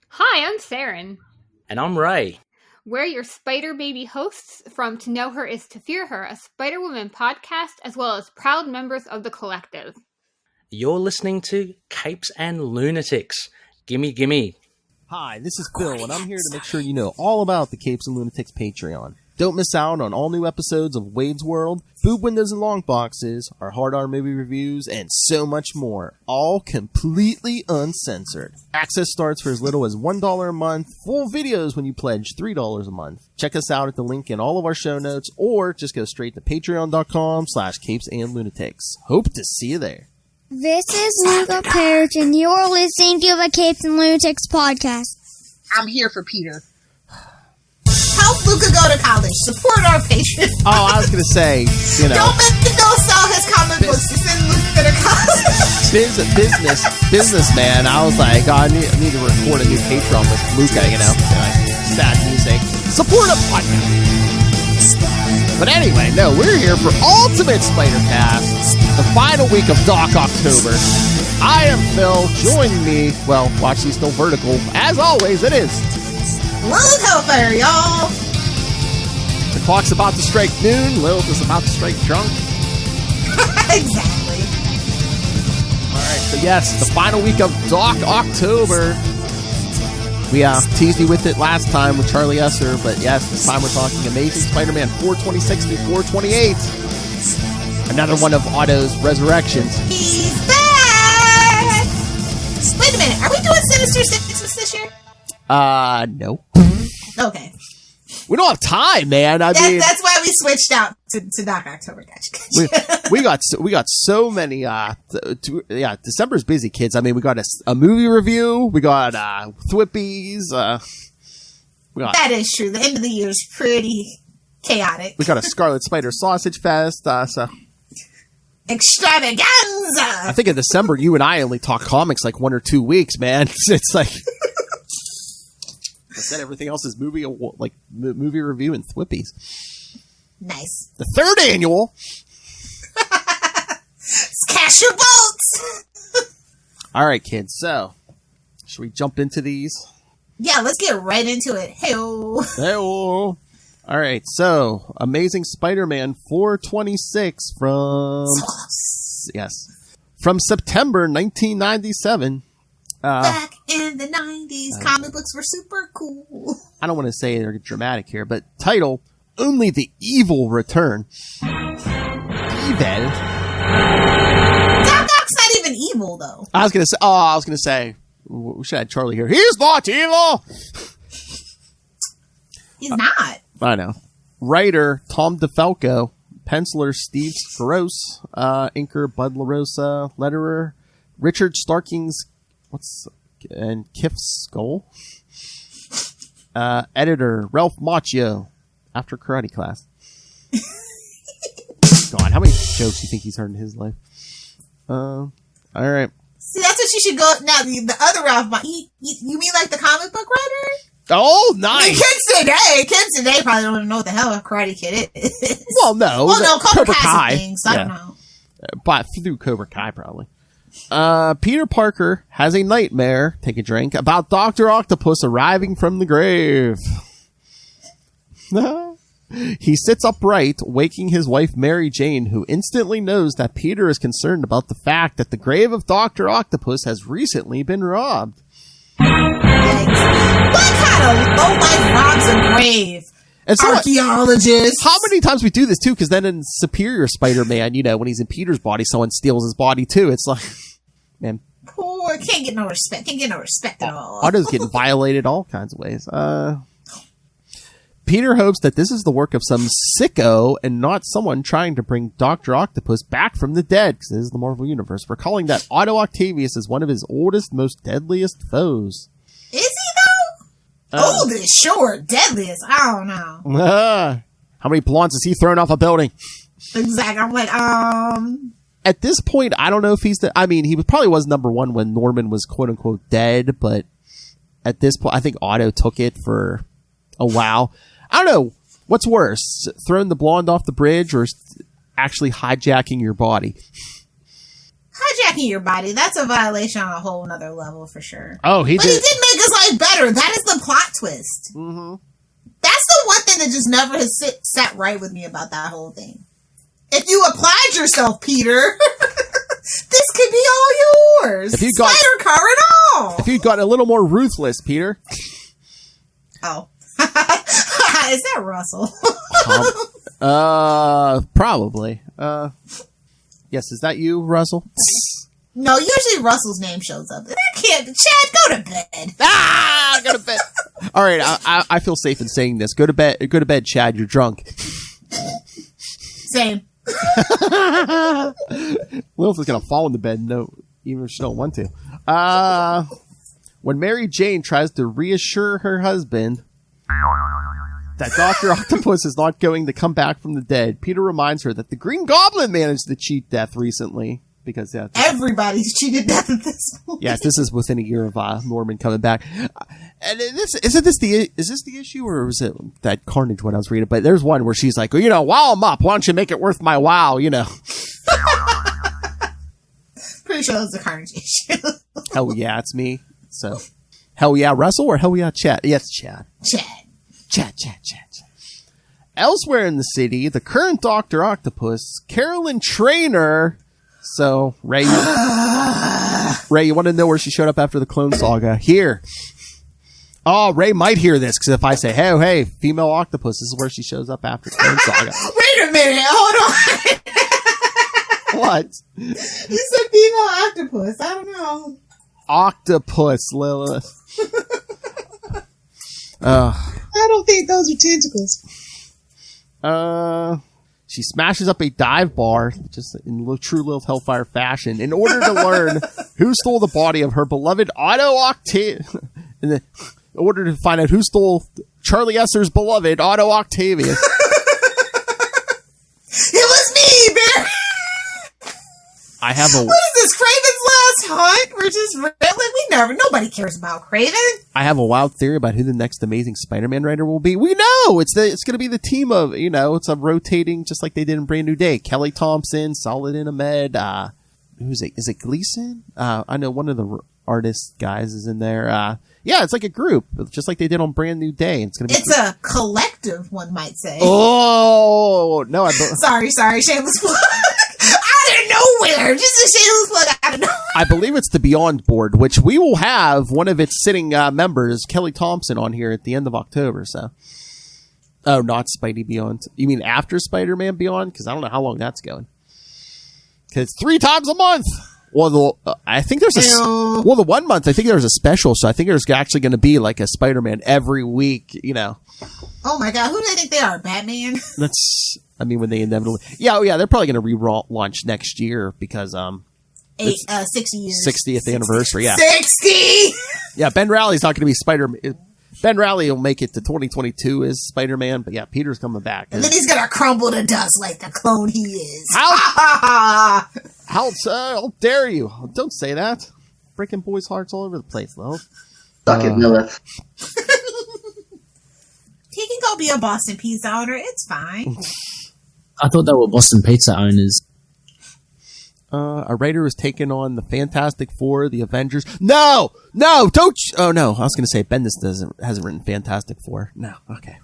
Hi, I'm Saren. And I'm Ray. We're your Spider Baby hosts from To Know Her Is to Fear Her, a Spider-Woman podcast, as well as proud members of the collective. You're listening to Capes and Lunatics. Gimme, gimme. Hi, this is Phil, and I'm here to make sure you know all about the Capes and Lunatics Patreon. Don't miss out on all new episodes of Wade's World, Boob Windows and Long Boxes, our Hard R movie reviews, and so much more. All completely uncensored. Access starts for as little as $1 a month. Full videos when you pledge $3 a month. Check us out at the link in all of our show notes, or just go straight to patreon.com/capesandlunatics. Hope to see you there. This is Luca Perich, and you're listening to the Capes and Lunatics podcast. I'm here for Peter. Help Luca go to college. Support our Patreon. Oh, I was going to say, you know. Don't make Phil sell his comic books to send Luca to college. Businessman. I was like, oh, I need to record a new Patreon with Luca, you know. Sad music. Support a podcast. But anyway, no, we're here for Ultimate Spider-Cast, the final week of Doc October. I am Phil. Joining me, well, watch these still vertical. As always, it is Lilith Hellfire, y'all. The clock's about to strike noon. Lilith is about to strike drunk. Exactly. Alright, so yes, the final week of Doc October. We teased you with it last time with Charlie Esser, but yes, this time we're talking Amazing Spider-Man 426 through 428. Another one of Otto's resurrections. He's back! Wait a minute, are we doing Sinister Six this year? No. Okay. We don't have time, man. I mean, that's why we switched out to Doc October. Gotcha. we got so many. December's busy, kids. I mean, we got a movie review. We got Thwippies. That is true. The end of the year is pretty chaotic. We got a Scarlet Spider Sausage Fest. So extravaganza. I think in December, you and I only talk comics like 1 or 2 weeks, man. It's like. I said everything else is movie review and Thwippies. Nice. The third annual. Cash your votes. All right, kids. So, should we jump into these? Yeah, let's get right into it. Hey-o. Hey-o. All right. So, Amazing Spider-Man 426 from September 1997. Back in the 90s, comic books were super cool. I don't want to say they're dramatic here, but title, Only the Evil Return. Evil? Doc's not even evil, though. I was going to say, we should have Charlie here. He's not evil! He's not. I know. Writer, Tom DeFalco. Penciler, Steve Gross. Inker, Bud LaRosa. Letterer, Richard Starkings. And Kif Skull. Editor, Ralph Macchio. After karate class. God, how many jokes do you think he's heard in his life? Alright. See, that's what you should go. Now, the other Ralph Macchio. You mean like the comic book writer? Oh, nice. I mean, kids today probably don't even know what the hell a Karate Kid is. Well, no. Well, no, Cobra Kai. Kai. Things, so I don't know. But through Cobra Kai, probably. Peter Parker has a nightmare, take a drink, about Doctor Octopus arriving from the grave. He sits upright, waking his wife Mary Jane, who instantly knows that Peter is concerned about the fact that the grave of Doctor Octopus has recently been robbed. Yikes. What kind of low-life robs a grave? And so archaeologists. How many times we do this too? Because then in Superior Spider-Man, you know, when he's in Peter's body, someone steals his body too. It's like, man, poor can't get no respect. Can't get no respect at all. Otto's getting violated all kinds of ways. Peter hopes that this is the work of some sicko and not someone trying to bring Dr. Octopus back from the dead, because this is the Marvel Universe, recalling that Otto Octavius is one of his oldest, most deadliest foes. Is he though? Oldest, sure. Deadliest, I don't know. How many blondes has he thrown off a building? Exactly. I'm like, At this point, I don't know if he's he probably was number one when Norman was quote unquote dead, but at this point, I think Otto took it for a while. I don't know. What's worse, throwing the blonde off the bridge or actually hijacking your body? hijacking your body, that's a violation on a whole nother level for sure. Oh, But he did make his life better. That is the plot twist. Mm-hmm. That's the one thing that just never has sat right with me about that whole thing. If you applied yourself, Peter, this could be all yours. If you got, Spider car and all. If you'd gotten a little more ruthless, Peter. Oh. Is that Russell? Probably. Yes, is that you, Russell? No, usually Russell's name shows up. That can't be. Chad, go to bed. Go to bed. All right, I feel safe in saying this. Go to bed, Chad. You're drunk. Same. Lilith is gonna fall in the bed. No, even if she don't want to. When Mary Jane tries to reassure her husband that Doctor Octopus is not going to come back from the dead, Peter reminds her that the Green Goblin managed to cheat death recently. Because everybody's cheated death at this point. Yes, this is within a year of Norman coming back. And is this the issue, or was it that Carnage one I was reading? But there's one where she's like, well, while I'm up, why don't you make it worth my while? Pretty sure it's a Carnage issue. Hell yeah, it's me. So, hell yeah, Russell, or hell yeah, Chad? Yes, Chad. Chad. Elsewhere in the city, the current Doctor Octopus, Carolyn Traynor. So, Ray, you want to know where she showed up after the Clone Saga? Here. Oh, Ray might hear this, because if I say, hey, female octopus, this is where she shows up after Clone Saga. Wait a minute, hold on. What? You said female octopus. I don't know. Octopus, Lilith. I don't think those are tentacles. She smashes up a dive bar, just in true Lilith Hellfire fashion, in order to learn who stole the body of her beloved Otto Octavius. In order to find out who stole Charlie Esser's beloved Otto Octavius. It was me, Barry. I have a. What is this, Craven's last hunt? We're just nobody cares about Craven. I have a wild theory about who the next Amazing Spider-Man writer will be. We know it's going to be the team of, it's a rotating, just like they did in Brand New Day. Kelly Thompson, Saladin Ahmed. Who's it? Is it Gleason? I know one of the artist guys is in there. Yeah, it's like a group, just like they did on Brand New Day. It's a collective, one might say. Oh no! Sorry, shameless plug. Out of nowhere, just a shameless plug out of nowhere. I believe it's the Beyond board, which we will have one of its sitting members, Kelly Thompson, on here at the end of October. So, oh, not Spidey Beyond. You mean after Spider-Man Beyond? Because I don't know how long that's going. Because 3 times a month. Well, I think there's the 1 month, I think there's a special, so I think there's actually going to be like a Spider-Man every week, Oh my god, who do they think they are, Batman? When they inevitably... Yeah, they're probably going to relaunch next year because, 60 years. 60th anniversary, yeah. 60! Yeah, Ben Reilly's not going to be Spider-Man. Ben Reilly will make it to 2022 as Spider-Man, but yeah, Peter's coming back. And then he's going to crumble to dust like the clone he is. How dare you? Don't say that. Breaking boys' hearts all over the place, though. Suck it, Lilith. He can go be a Boston pizza owner. It's fine. I thought they were Boston pizza owners. A writer is taking on the Fantastic Four, the Avengers. No, don't. Oh no, I was going to say Bendis hasn't written Fantastic Four. No, okay.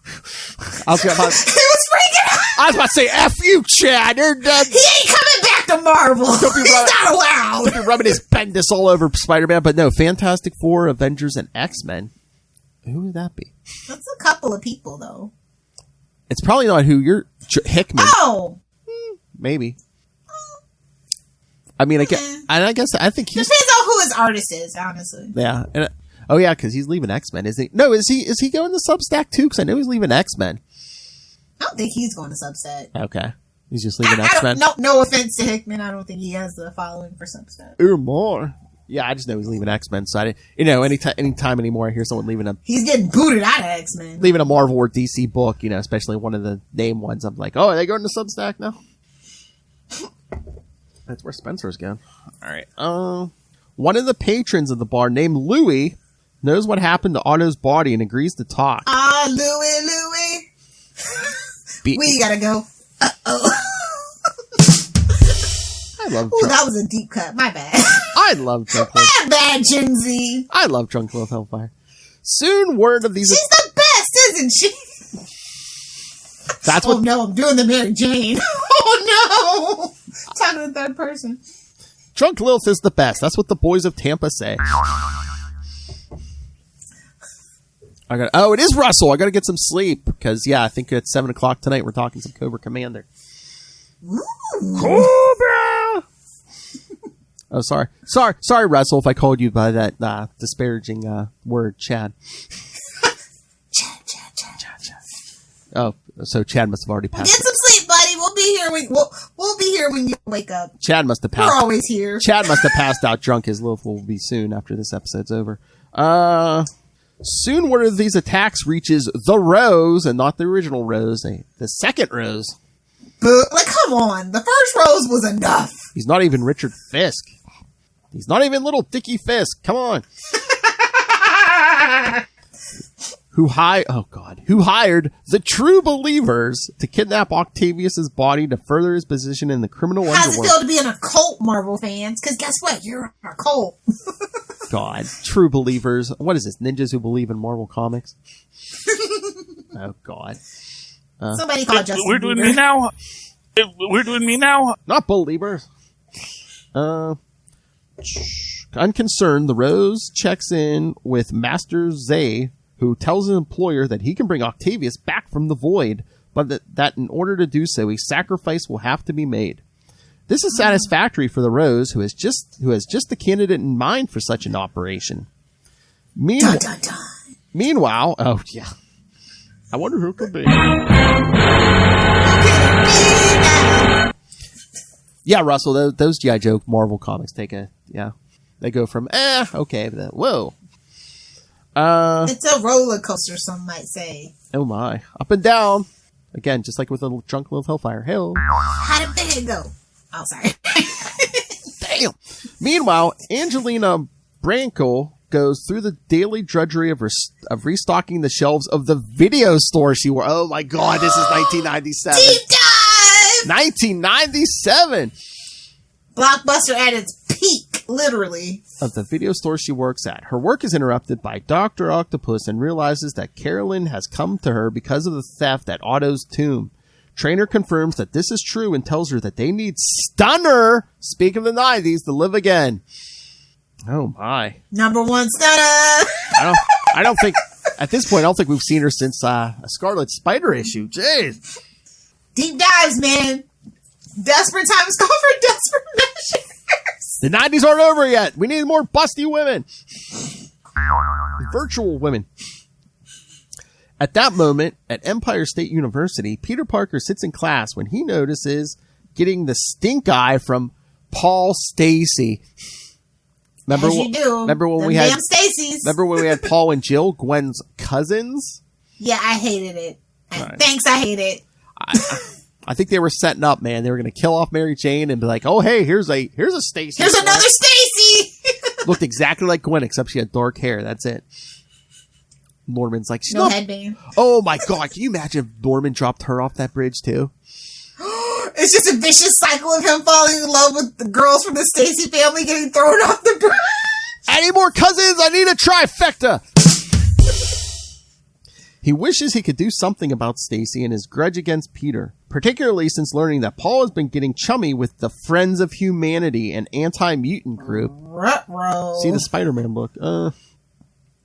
I was about to say F you, Chad. He ain't coming back to Marvel. He's not allowed. Don't be rubbing his Bendis all over Spider-Man. But no, Fantastic Four, Avengers, and X-Men. Who would that be? That's a couple of people, though. It's probably not who you're... Hickman. Oh! Maybe. I mean, I think he's... Depends on who his artist is, honestly. Yeah. And, because he's leaving X-Men, is he? No, is he going to Substack, too? Because I know he's leaving X-Men. I don't think he's going to Substack. Okay. He's just leaving X-Men? No offense to Hickman. I don't think he has the following for Substack. Or more. Yeah, I just know he's leaving X-Men, so I didn't, anytime anymore I hear someone leaving he's getting booted out of X-Men. Leaving a Marvel or DC book, especially one of the name ones, I'm like, oh, are they going to Substack now? That's where Spencer's going. Alright. One of the patrons of the bar, named Louie, knows what happened to Otto's body and agrees to talk. Louie. We gotta go. Uh-oh. I love Ooh, that was a deep cut. My bad. I love Drunk Lilith. My bad, Gen Z. I love Drunk Lilith Hellfire. Soon word of these... She's the best, isn't she? That's what... Oh, no, I'm doing the Mary Jane. Oh, no. Talking to the third person. Drunk Lilith is the best. That's what the boys of Tampa say. It is Russell. I got to get some sleep. Because, I think at 7 o'clock tonight we're talking some Cobra Commander. Ooh. Cobra! Oh, sorry. Sorry, Russell, if I called you by that disparaging word, Chad. Chad. Oh, so Chad must have already passed. Get some sleep, buddy. We'll be here we'll be here when you wake up. Chad must have passed. We're always here. Chad must have passed out drunk, as Lilith will be soon after this episode's over. Soon one of these attacks reaches the Rose, and not the original Rose, the second Rose. But, come on. The first Rose was enough. He's not even Richard Fisk. He's not even little Dickie Fisk. Come on. Who hired the True Believers to kidnap Octavius's body to further his position in the criminal How's underworld. it feel to be in a cult, Marvel fans? Because guess what? You're a cult. God. True Believers. What is this? Ninjas who believe in Marvel Comics? Oh, God. Somebody call Justin We're doing Bieber. me now. We're doing me now. Not believers. Unconcerned, the Rose checks in with Master Zay, who tells his employer that he can bring Octavius back from the void, but that in order to do so, a sacrifice will have to be made. This is satisfactory for the Rose, who has just the candidate in mind for such an operation. Dun, dun, dun. Meanwhile, oh yeah, I wonder who it could be. Yeah, Russell, those G.I. Joe Marvel comics they go from okay, to whoa. It's a roller coaster, some might say. Oh my, up and down again, just like with a Drunk Lilith Hellfire. Hell, How did it go? Oh, sorry. damn. Meanwhile, Angelina Branco goes through the daily drudgery of restocking the shelves of the video store she worked. Oh my God, this is 1997. Deep dive! 1997 Blockbuster at its peak, literally. of the video store she works at. Her work is interrupted by Doctor Octopus and realizes that Carolyn has come to her because of the theft at Otto's tomb. Trainer confirms that this is true and tells her that they need Stunner, speak of the 90s, to live again. Oh my. Number one stunner. I don't think, at this point, I don't think we've seen her since a Scarlet Spider issue. Jeez. Deep dives, man. Desperate times call for desperate measures. The 90s aren't over yet. We need more busty women. Virtual women. At that moment, at Empire State University, Peter Parker sits in class when he notices getting the stink eye from Paul Stacy. Remember, As you do. remember when Them we had damn Stacys. remember when we had Paul and Jill, Gwen's cousins? Yeah, I hated it. Right. Thanks, I hate it. I think they were setting up, man. They were going to kill off Mary Jane and be like, "Oh, hey, here's a Stacy. Here's another Stacy. Looked exactly like Gwen, except she had dark hair. That's it." Norman's like, she's No not. headband. Oh my God! Can you imagine if Norman dropped her off that bridge too? It's just a vicious cycle of him falling in love with the girls from the Stacy family getting thrown off the bridge. Any more cousins? I need a trifecta. He wishes he could do something about Stacy and his grudge against Peter, particularly since learning that Paul has been getting chummy with the Friends of Humanity, an anti-mutant group. Ruh-roh. See the Spider-Man look.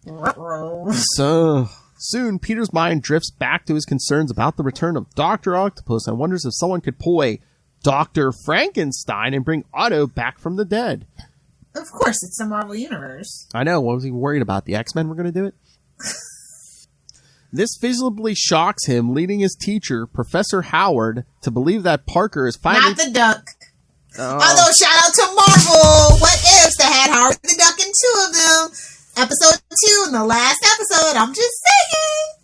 Ruh-roh. So soon, Peter's mind drifts back to his concerns about the return of Doctor Octopus and wonders if someone could pull a Dr. Frankenstein and bring Otto back from the dead. Of course, it's the Marvel Universe. I know. What was he worried about? The X-Men were going to do it? This visibly shocks him, leading his teacher, Professor Howard, to believe that Parker is finally... Not the duck. Although, shout out to Marvel. What ifs that had Howard the Duck in two of them. Episode 2 in the last episode. I'm just saying.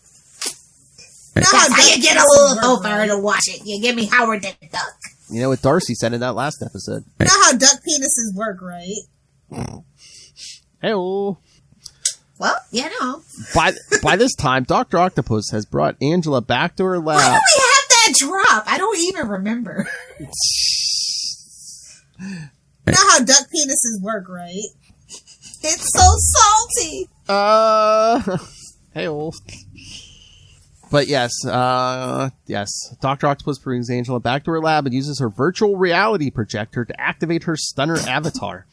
That's how you get a little Hellfire to watch it. You give me Howard the Duck. You know what Darcy said in that last episode? You know how duck penises work, right? Hey-oh. Well, you know. By this time, Dr. Octopus has brought Angela back to her lab. Why do we have that drop? I don't even remember. You know how duck penises work, right? It's so salty. Hey, but yes, Dr. Octopus brings Angela back to her lab and uses her virtual reality projector to activate her stunner avatar.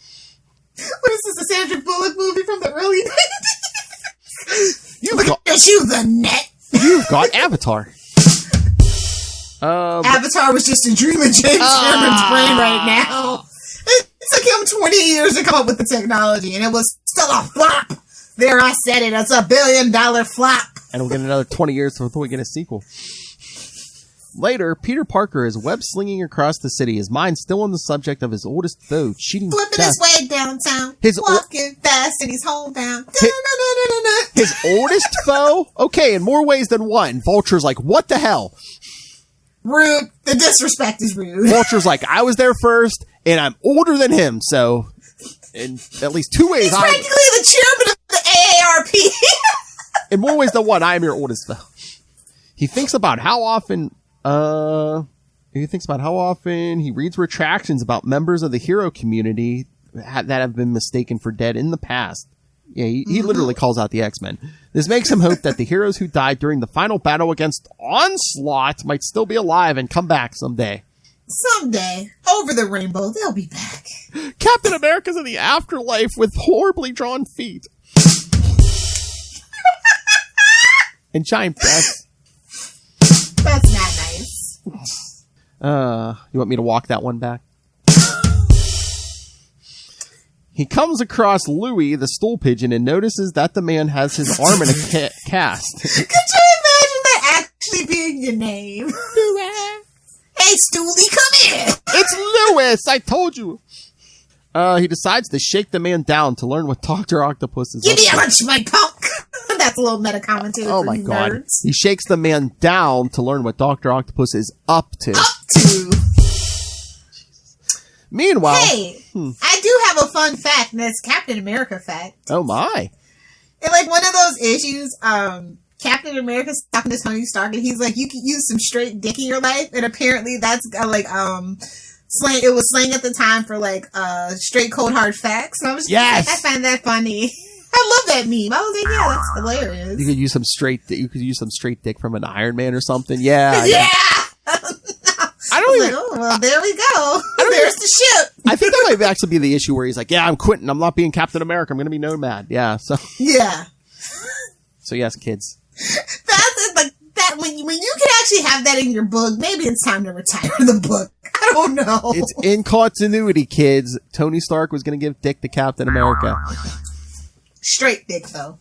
What is this, a Sandra Bullock movie from the early 90s? You've the net. You've got Avatar. Avatar was just a dream of James Cameron's brain right now. It took him 20 years to come up with the technology, and it was still a flop. There, I said it. It's $1 billion flop. And we'll get another 20 years before we get a sequel. Later, Peter Parker is web-slinging across the city, his mind still on the subject of his oldest foe, cheating Flipping death. his way downtown, walking fast, and he's homebound. His oldest foe? Okay, in more ways than one. Vulture's like, what the hell? Rude. The disrespect is rude. Vulture's like, I was there first, and I'm older than him, so in at least two ways, He's practically the chairman of the AARP. In more ways than one, I am your oldest foe. He thinks about how often he reads retractions about members of the hero community that have been mistaken for dead in the past. Yeah, he literally calls out the X-Men. This makes him hope that the heroes who died during the final battle against Onslaught might still be alive and come back someday. Someday, over the rainbow, they'll be back. Captain America's in the afterlife with horribly drawn feet. And giant breasts. That's not nice. You want me to walk that one back? He comes across Louis, the stool pigeon, and notices that the man has his arm in a cast. Could you imagine that actually being your name? Hey, Stoolie, come here. It's Lewis, I told you. He decides to shake the man down to learn what Doctor Octopus is Give up me a to. lunch, my punk. That's a little meta commentary Oh for my you god. nerds. He shakes the man down to learn what Doctor Octopus is up to. Meanwhile... Hey, I do have a fun fact, and it's Captain America fact. Oh my. And like one of those issues, Captain America's talking to Tony Stark, and he's like, you can use some straight dick in your life, and apparently that's slang. It was slang at the time for like straight cold hard facts. And I was just like, I find that funny. I love that meme. I was like, yeah, that's hilarious. You could use some straight dick from an Iron Man or something. Yeah. Yeah. I don't even. Like, oh, well, there we go. There's the ship. I think that might actually be the issue where he's like, yeah, I'm quitting. I'm not being Captain America. I'm going to be Nomad. Yeah. So. Yeah. So yes, kids. That's like that when you can actually have that in your book. Maybe it's time to retire the book. I don't know. It's in continuity, kids. Tony Stark was going to give dick to Captain America. Straight dick, though.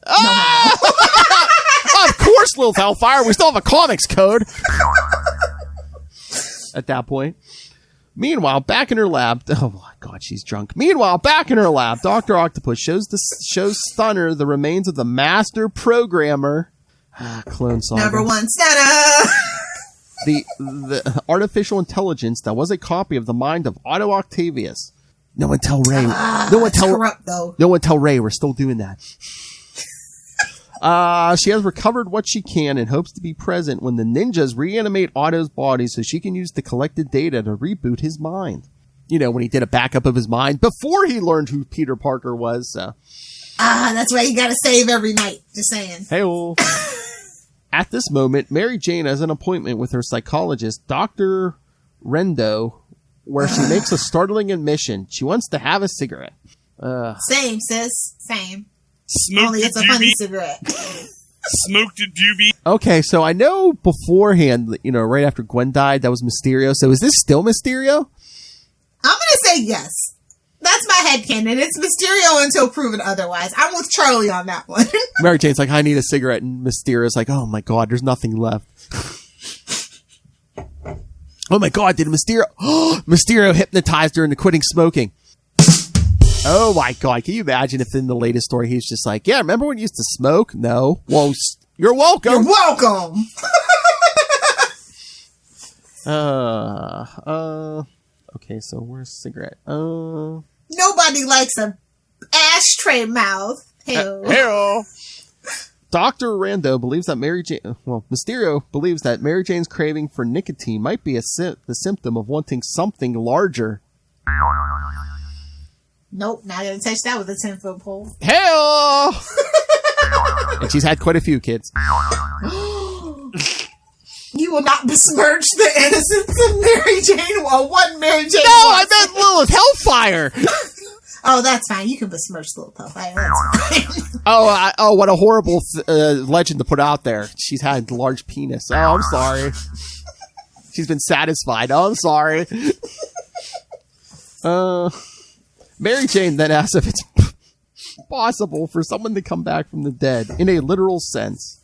Of course, Lilith Hellfire. We still have a comics code. At that point. Meanwhile, back in her lab... Oh, my God, she's drunk. Meanwhile, back in her lab, Dr. Octopus shows Stunner the remains of the master programmer... Clone Saga. Number one, Stunner! The artificial intelligence that was a copy of the mind of Otto Octavius. No one tell Ray. Corrupt, though. No one tell Ray we're still doing that. She has recovered what she can and hopes to be present when the ninjas reanimate Otto's body so she can use the collected data to reboot his mind. You know, when he did a backup of his mind before he learned who Peter Parker was. That's why you gotta save every night. Just saying. Hey-o. At this moment, Mary Jane has an appointment with her psychologist, Dr. Rendo, where she makes a startling admission. She wants to have a cigarette. Same, sis. Same. Smoked Only it's a funny cigarette. Smoked a doobie. Okay, so I know beforehand, you know, right after Gwen died, that was Mysterio. So is this still Mysterio? I'm gonna say yes. That's my headcanon. It's Mysterio until proven otherwise. I'm with Charlie on that one. Mary Jane's like, I need a cigarette. And Mysterio's like, oh my God, there's nothing left. Oh my God, did Mysterio hypnotized her into quitting smoking? Oh my God, can you imagine if in the latest story he's just like, yeah, remember when you used to smoke? No. Well, you're welcome. You're welcome. Okay, so where's cigarette? Nobody likes a ashtray mouth. Hell. Dr. Rando believes that Mysterio believes that Mary Jane's craving for nicotine might be the symptom of wanting something larger Nope, not gonna touch that with a 10-foot pole. Hell! And she's had quite a few kids. You will not besmirch the innocence of Mary Jane. Well, one Mary Jane. No, I meant Lilith Hellfire. Oh, that's fine. You can besmirch Lilith Hellfire. That's fine. Oh, what a horrible legend to put out there. She's had large penis. Oh, I'm sorry. She's been satisfied. Oh, I'm sorry. Mary Jane then asks if it's possible for someone to come back from the dead in a literal sense.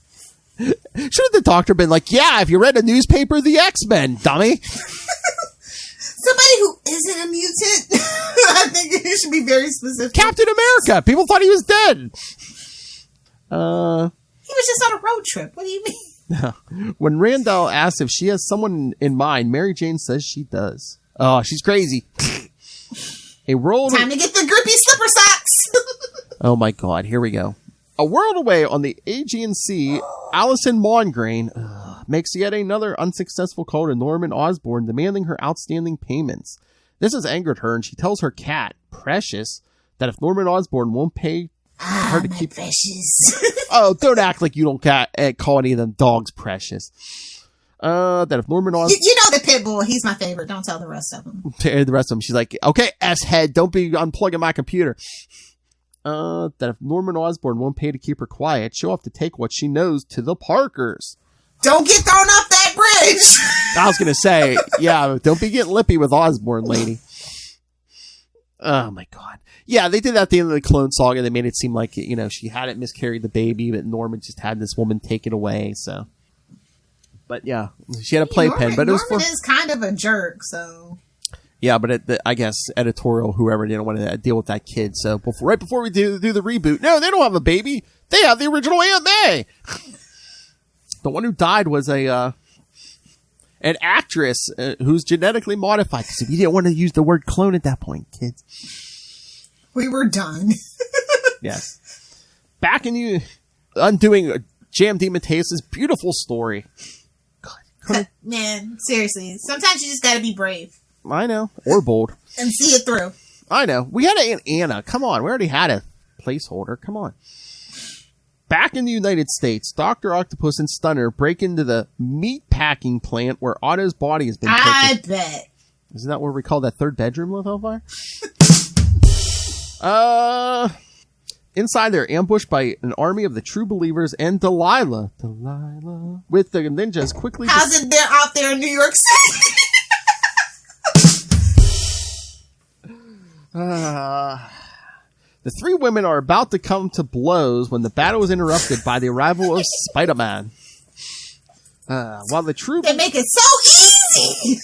Shouldn't the doctor been like, yeah, if you read a newspaper, the X-Men, dummy. Somebody who isn't a mutant. I think you should be very specific. Captain America. People thought he was dead. He was just on a road trip. What do you mean? When Randall asks if she has someone in mind, Mary Jane says she does. Oh, she's crazy. Time to get the grippy slipper socks. Oh my God, here we go. A world away on the Aegean Sea, Alison Mongrain makes yet another unsuccessful call to Norman Osborne, demanding her outstanding payments. This has angered her, and she tells her cat, Precious, that if Norman Osborne won't pay her to keep... Precious. Oh, don't act like you don't call any of them dogs Precious. That if Norman Osborne... You know the pit bull. He's my favorite. Don't tell the rest of them. The rest of them. She's like, okay, S-head, don't be unplugging my computer. That if Norman Osborne won't pay to keep her quiet, she'll have to take what she knows to the Parkers. Don't get thrown off that bridge. I was going to say, yeah, don't be getting lippy with Osborne, lady. Oh, my God. Yeah, they did that at the end of the Clone Saga. They made it seem like, she hadn't miscarried the baby, but Norman just had this woman take it away, so... But yeah, she had a playpen, but it was Norman is kind of a jerk, so. Yeah, but I guess editorial, whoever didn't want to deal with that kid. So right before we do the reboot, no, they don't have a baby. They have the original Aunt May. The one who died was an actress who's genetically modified. Because we didn't want to use the word clone at that point, kids. We were done. Yes. Back in you, undoing Jam D. Mateus's beautiful story. Man, seriously. Sometimes you just gotta be brave. I know. Or bold. And see it through. I know. We had Aunt Anna. Come on. We already had a placeholder. Come on. Back in the United States, Doctor Octopus and Stunner break into the meat packing plant where Otto's body has been taken. I bet. Isn't that what we call that third bedroom, Lilith Hellfire? Inside, they're ambushed by an army of the True Believers and Delilah. With the ninjas quickly... How's it they're out there in New York City? The three women are about to come to blows when the battle is interrupted by the arrival of Spider-Man. While the True... They make it so easy!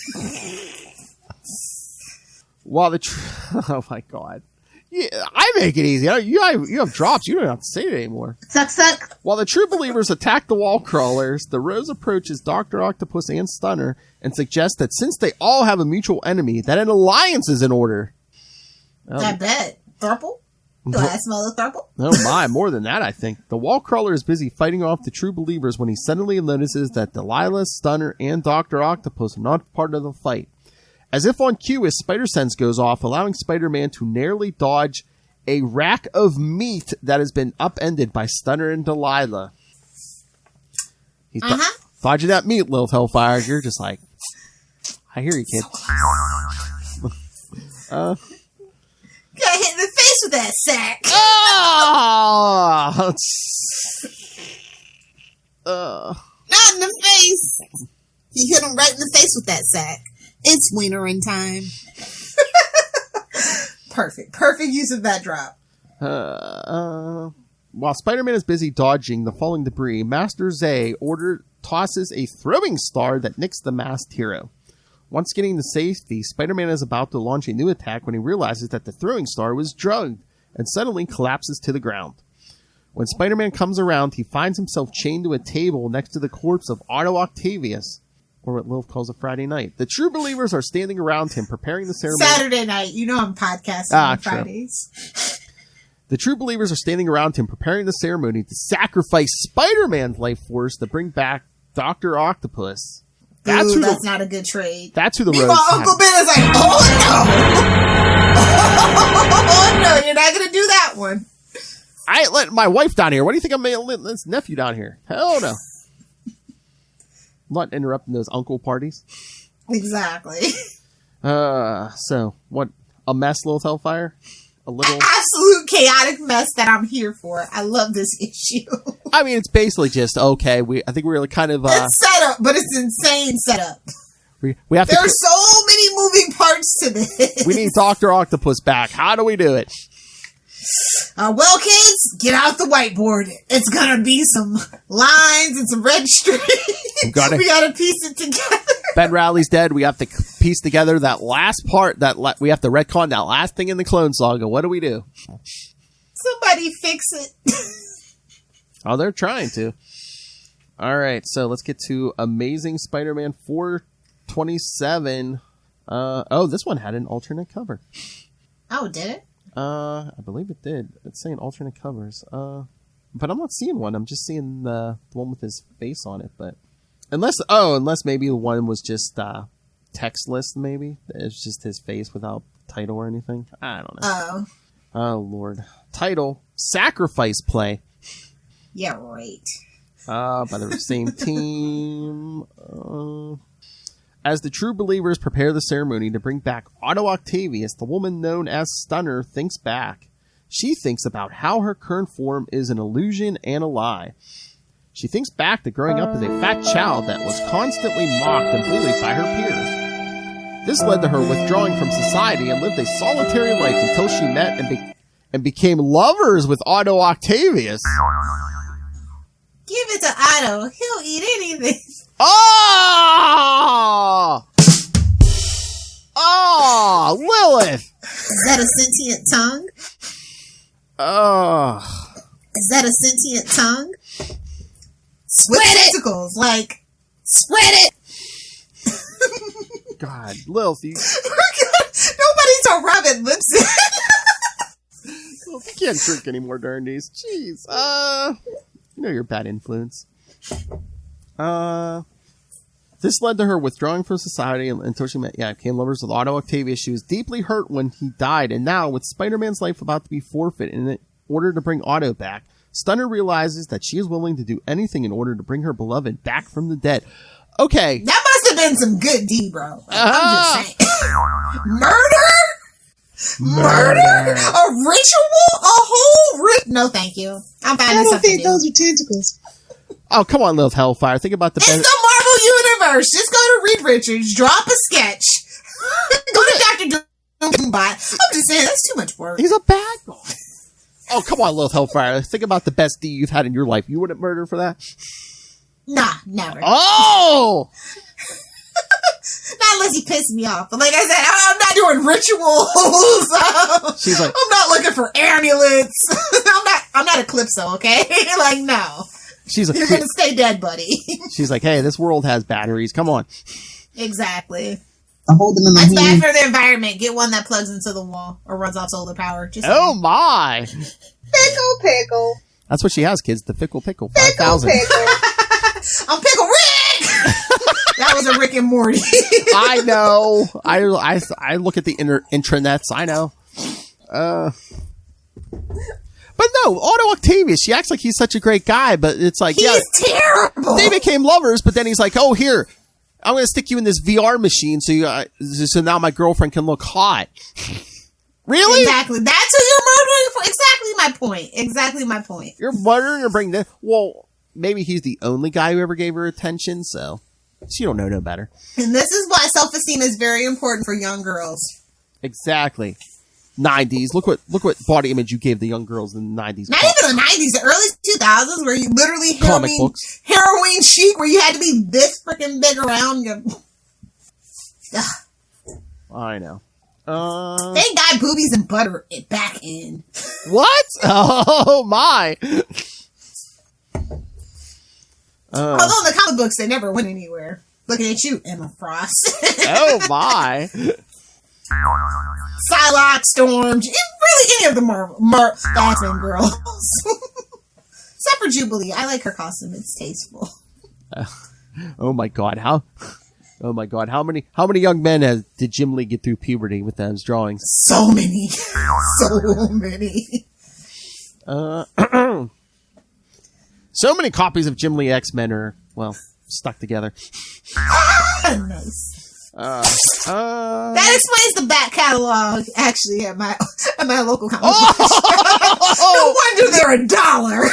Oh my God. Yeah, I make it easy. You have drops. You don't have to say it anymore. Suck, suck. While the True Believers attack the wall crawlers, the Rose approaches Dr. Octopus and Stunner and suggests that since they all have a mutual enemy, that an alliance is in order. I bet. Thurple? Do I smell a thurple? Oh my, more than that, I think. The wall crawler is busy fighting off the True Believers when he suddenly notices that Delilah, Stunner, and Dr. Octopus are not part of the fight. As if on cue, his spider sense goes off, allowing Spider-Man to narrowly dodge a rack of meat that has been upended by Stunner and Delilah. He's dodging that meat, Lilith Hellfire. You're just like, I hear you, kid. Got hit in the face with that sack. Not in the face. He hit him right in the face with that sack. It's wintering time. Perfect use of that drop. While Spider-Man is busy dodging the falling debris, Master Zay tosses a throwing star that nicks the masked hero. Once getting to safety, Spider-Man is about to launch a new attack when he realizes that the throwing star was drugged and suddenly collapses to the ground. When Spider-Man comes around, he finds himself chained to a table next to the corpse of Otto Octavius, or what Lilith calls a Friday night. The True Believers are standing around him, preparing the ceremony. Saturday night. You know I'm podcasting on Fridays. The True Believers are standing around him, preparing the ceremony to sacrifice Spider-Man's life force to bring back Dr. Octopus. That's that's not a good trade. That's who the Meanwhile, roads Uncle Ben is like, oh no, you're not gonna do that one. I ain't letting my wife down here. What do you think I'm letting this nephew down here? Hell no. I'm not interrupting those uncle parties. Exactly. So what? A mess, Lilith Hellfire? A little absolute chaotic mess that I'm here for. I love this issue. I mean, it's basically just okay. I think we're kind of it's setup, but it's insane setup. We have There are so many moving parts to this. We need Doctor Octopus back. How do we do it? Well, kids, get out the whiteboard. It's gonna be some lines and some red strings. We gotta piece it together. Ben Rowley's dead. We have to piece together that last part. We have to retcon that last thing in the Clone Saga. What do we do? Somebody fix it. Oh, they're trying to. All right, so let's get to Amazing Spider-Man 427. This one had an alternate cover. Oh, did it? I believe it did. It's saying alternate covers. But I'm not seeing one. I'm just seeing the one with his face on it. But unless maybe the one was just textless. Maybe it's just his face without title or anything. I don't know. Oh Lord. Title: Sacrifice Play. Yeah, right. By the same team. As the true believers prepare the ceremony to bring back Otto Octavius, the woman known as Stunner thinks back. She thinks about how her current form is an illusion and a lie. She thinks back to growing up as a fat child that was constantly mocked and bullied by her peers. This led to her withdrawing from society and lived a solitary life until she met and became lovers with Otto Octavius. Give it to Otto. He'll eat anything. Oh! Oh, Lilith! Is that a sentient tongue? Oh. Is that a sentient tongue? Sweat tentacles, like, sweat it! God, Lilith, you Nobody's a rabbit lips. You can't drink anymore during these. Jeez. You know you're a bad influence. This led to her withdrawing from society until she became lovers with Otto Octavius. She was deeply hurt when he died, and now, with Spider-Man's life about to be forfeit in order to bring Otto back, Stunner realizes that she is willing to do anything in order to bring her beloved back from the dead. Okay. That must have been some good D, bro. I'm just saying. Murder? A ritual? A whole No, thank you. I'm finding I don't something think new. those are tentacles. Oh, come on, Lilith Hellfire. Think about the It's the Marvel Universe. Just go to Reed Richards, drop a sketch, go to Dr. Doombot. I'm just saying, that's too much work. He's a bad guy. Oh, come on, Lilith Hellfire. Think about the best D you've had in your life. You wouldn't murder for that? Nah, never. Oh! Not unless he pissed me off. But like I said, I'm not doing rituals. She's like, I'm not looking for amulets. I'm not Eclipso, okay? Like, no. She's like, you're gonna stay dead, buddy. She's like, hey, this world has batteries. Come on. Exactly. I hold them in my That's bad hand. for the environment. Get one that plugs into the wall or runs off solar power. Just oh my! Pickle. That's what she has, kids. The Fickle Pickle 5000. I'm Pickle Rick. That was a Rick and Morty. I know. I look at the intranets. I know. But no, Otto Octavius, she acts like he's such a great guy, but it's like, he's terrible. They became lovers, but then he's like, oh, here, I'm going to stick you in this VR machine so now my girlfriend can look hot. Really? Exactly. That's who you're murdering for. Exactly my point. You're murdering or bringing this? Well, maybe he's the only guy who ever gave her attention, so she don't know no better. And this is why self-esteem is very important for young girls. Exactly. 90s. Look what body image you gave the young girls in the 90s. Not even the 90s, the early 2000s, where you literally heroin chic, where you had to be this freaking big around your. I know. Thank God boobies and butter it back in. What? Oh my! Although in the comic books they never went anywhere. Looking at you, Emma Frost. Oh my! Psylocke, Storm, really any of the Batman girls. Except for Jubilee. I like her costume. It's tasteful. Oh my God. Oh my God! How many young men did Jim Lee get through puberty with those drawings? So many, so many. So many copies of Jim Lee X-Men are stuck together. Nice. That explains the back catalog. Actually, at my local comic book shop. No wonder they're $1.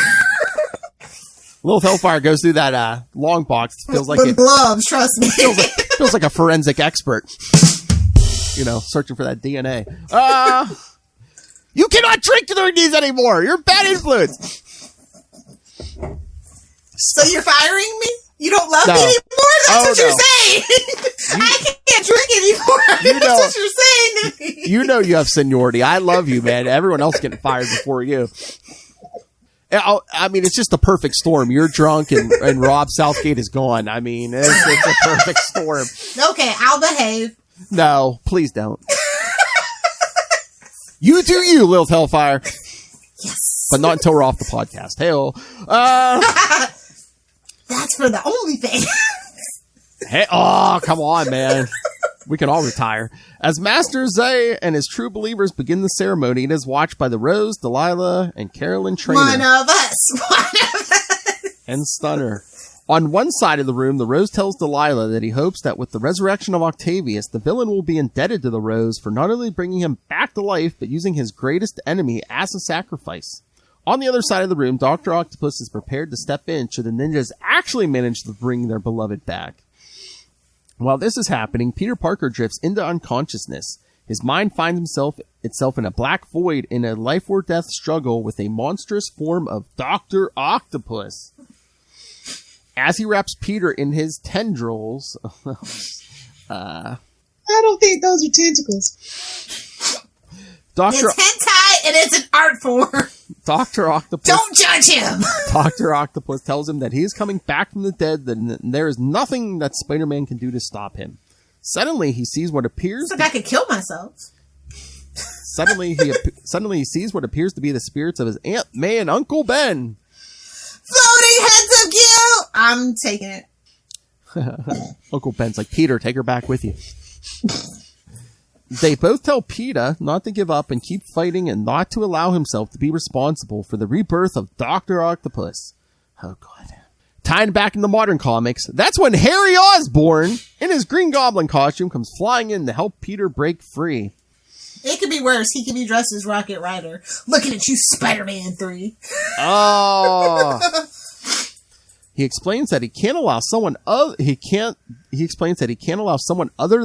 Little Hellfire goes through that long box. Feels like with gloves. Trust me. Feels like a forensic expert. Searching for that DNA. You cannot drink during these anymore. You're a bad influence. So you're firing me? You don't love me anymore? That's what you're saying. I can't drink anymore. That's what you're saying to me. You know you have seniority. I love you, man. Everyone else getting fired before you. I mean, it's just the perfect storm. You're drunk and Rob Southgate is gone. I mean, it's a perfect storm. Okay, I'll behave. No, please don't. You do you, Lilith Hellfire. Yes. But not until we're off the podcast. Hey-oh. That's for the only thing. Hey, come on, man. We can all retire. As Master Zay and his true believers begin the ceremony, it is watched by the Rose, Delilah, and Carolyn Trainer. One of us. And Stunner. On one side of the room, the Rose tells Delilah that he hopes that with the resurrection of Octavius, the villain will be indebted to the Rose for not only bringing him back to life, but using his greatest enemy as a sacrifice. On the other side of the room, Doctor Octopus is prepared to step in should the ninjas actually manage to bring their beloved back. While this is happening, Peter Parker drifts into unconsciousness. His mind finds itself in a black void in a life or death struggle with a monstrous form of Doctor Octopus. As he wraps Peter in his tendrils, I don't think those are tentacles. It's hentai and it's an art form. Dr. Octopus. Don't judge him. Dr. Octopus tells him that he is coming back from the dead, that there is nothing that Spider-Man can do to stop him. Suddenly, he sees what appears. I could kill myself. Suddenly, he sees what appears to be the spirits of his Aunt May and Uncle Ben. Floating heads of guilt. I'm taking it. Uncle Ben's like, Peter, take her back with you. They both tell Peter not to give up and keep fighting and not to allow himself to be responsible for the rebirth of Dr. Octopus. Oh, God. Tying back in the modern comics, that's when Harry Osborne, in his Green Goblin costume, comes flying in to help Peter break free. It could be worse. He could be dressed as Rocket Rider. Looking at you, Spider-Man 3. Oh. He explains that he can't allow someone other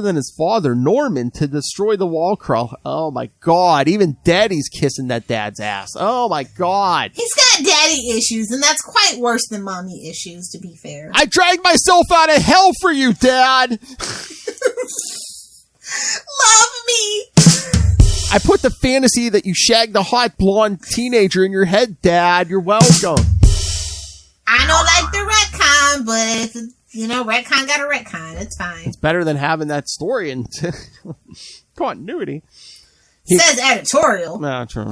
than his father, Norman, to destroy the wall crawl. Oh my God. Even Daddy's kissing that dad's ass. Oh my God. He's got daddy issues, and that's quite worse than mommy issues, to be fair. I dragged myself out of hell for you, Dad. Love me. I put the fantasy that you shagged a hot blonde teenager in your head, Dad. You're welcome. I don't like the retcon, but if, retcon got a retcon. It's fine. It's better than having that story in continuity. Says editorial. No, true.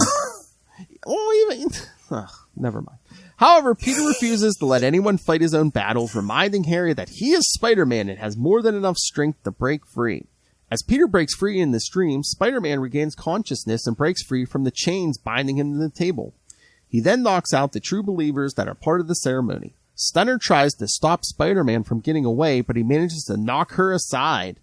Never mind. However, Peter refuses to let anyone fight his own battles, reminding Harry that he is Spider-Man and has more than enough strength to break free. As Peter breaks free in this dream, Spider-Man regains consciousness and breaks free from the chains binding him to the table. He then knocks out the true believers that are part of the ceremony. Stunner tries to stop Spider-Man from getting away, but he manages to knock her aside.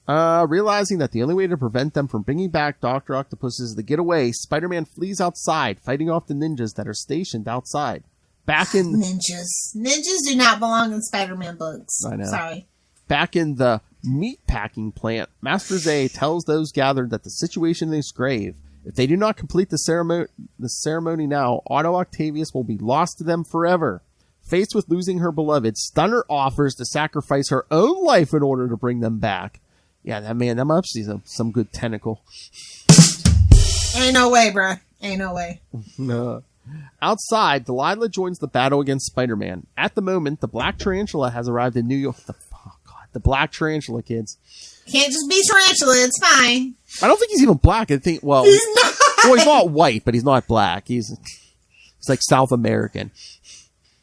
Realizing that the only way to prevent them from bringing back Dr. Octopus is to get away, Spider-Man flees outside, fighting off the ninjas that are stationed outside. Ninjas. Ninjas do not belong in Spider-Man books. I know. Sorry. Back in the meatpacking plant, Master Zay tells those gathered that the situation is grave. If they do not complete the ceremony now, Otto Octavius will be lost to them forever. Faced with losing her beloved, Stunner offers to sacrifice her own life in order to bring them back. Yeah, that must be some good tentacle. Ain't no way, bruh. Ain't no way. No. Outside, Delilah joins the battle against Spider-Man. At the moment, the Black Tarantula has arrived in New York. The Black Tarantula, kids. Can't just be Tarantula. It's fine. I don't think he's even black. I think, he's not. Well, he's not white, but he's not black. He's like South American.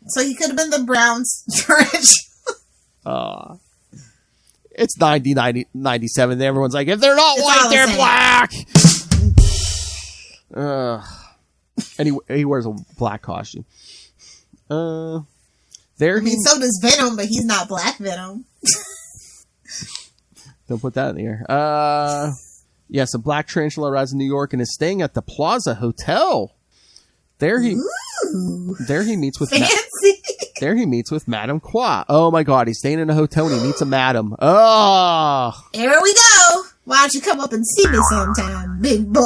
So he could have been the brown tarantula. It's 97. Everyone's like, if they're not It's white, all the they're same. black. Anyway, he wears a black costume. I mean, so does Venom, but he's not Black Venom. Don't put that in the air. Yes, a black tarantula arrives in New York and is staying at the Plaza Hotel. There he meets with Fancy. there he meets with Madame Qua. Oh my God, he's staying in a hotel and he meets a madam. Oh, Here we go. Why don't you come up and see me sometime, big boy?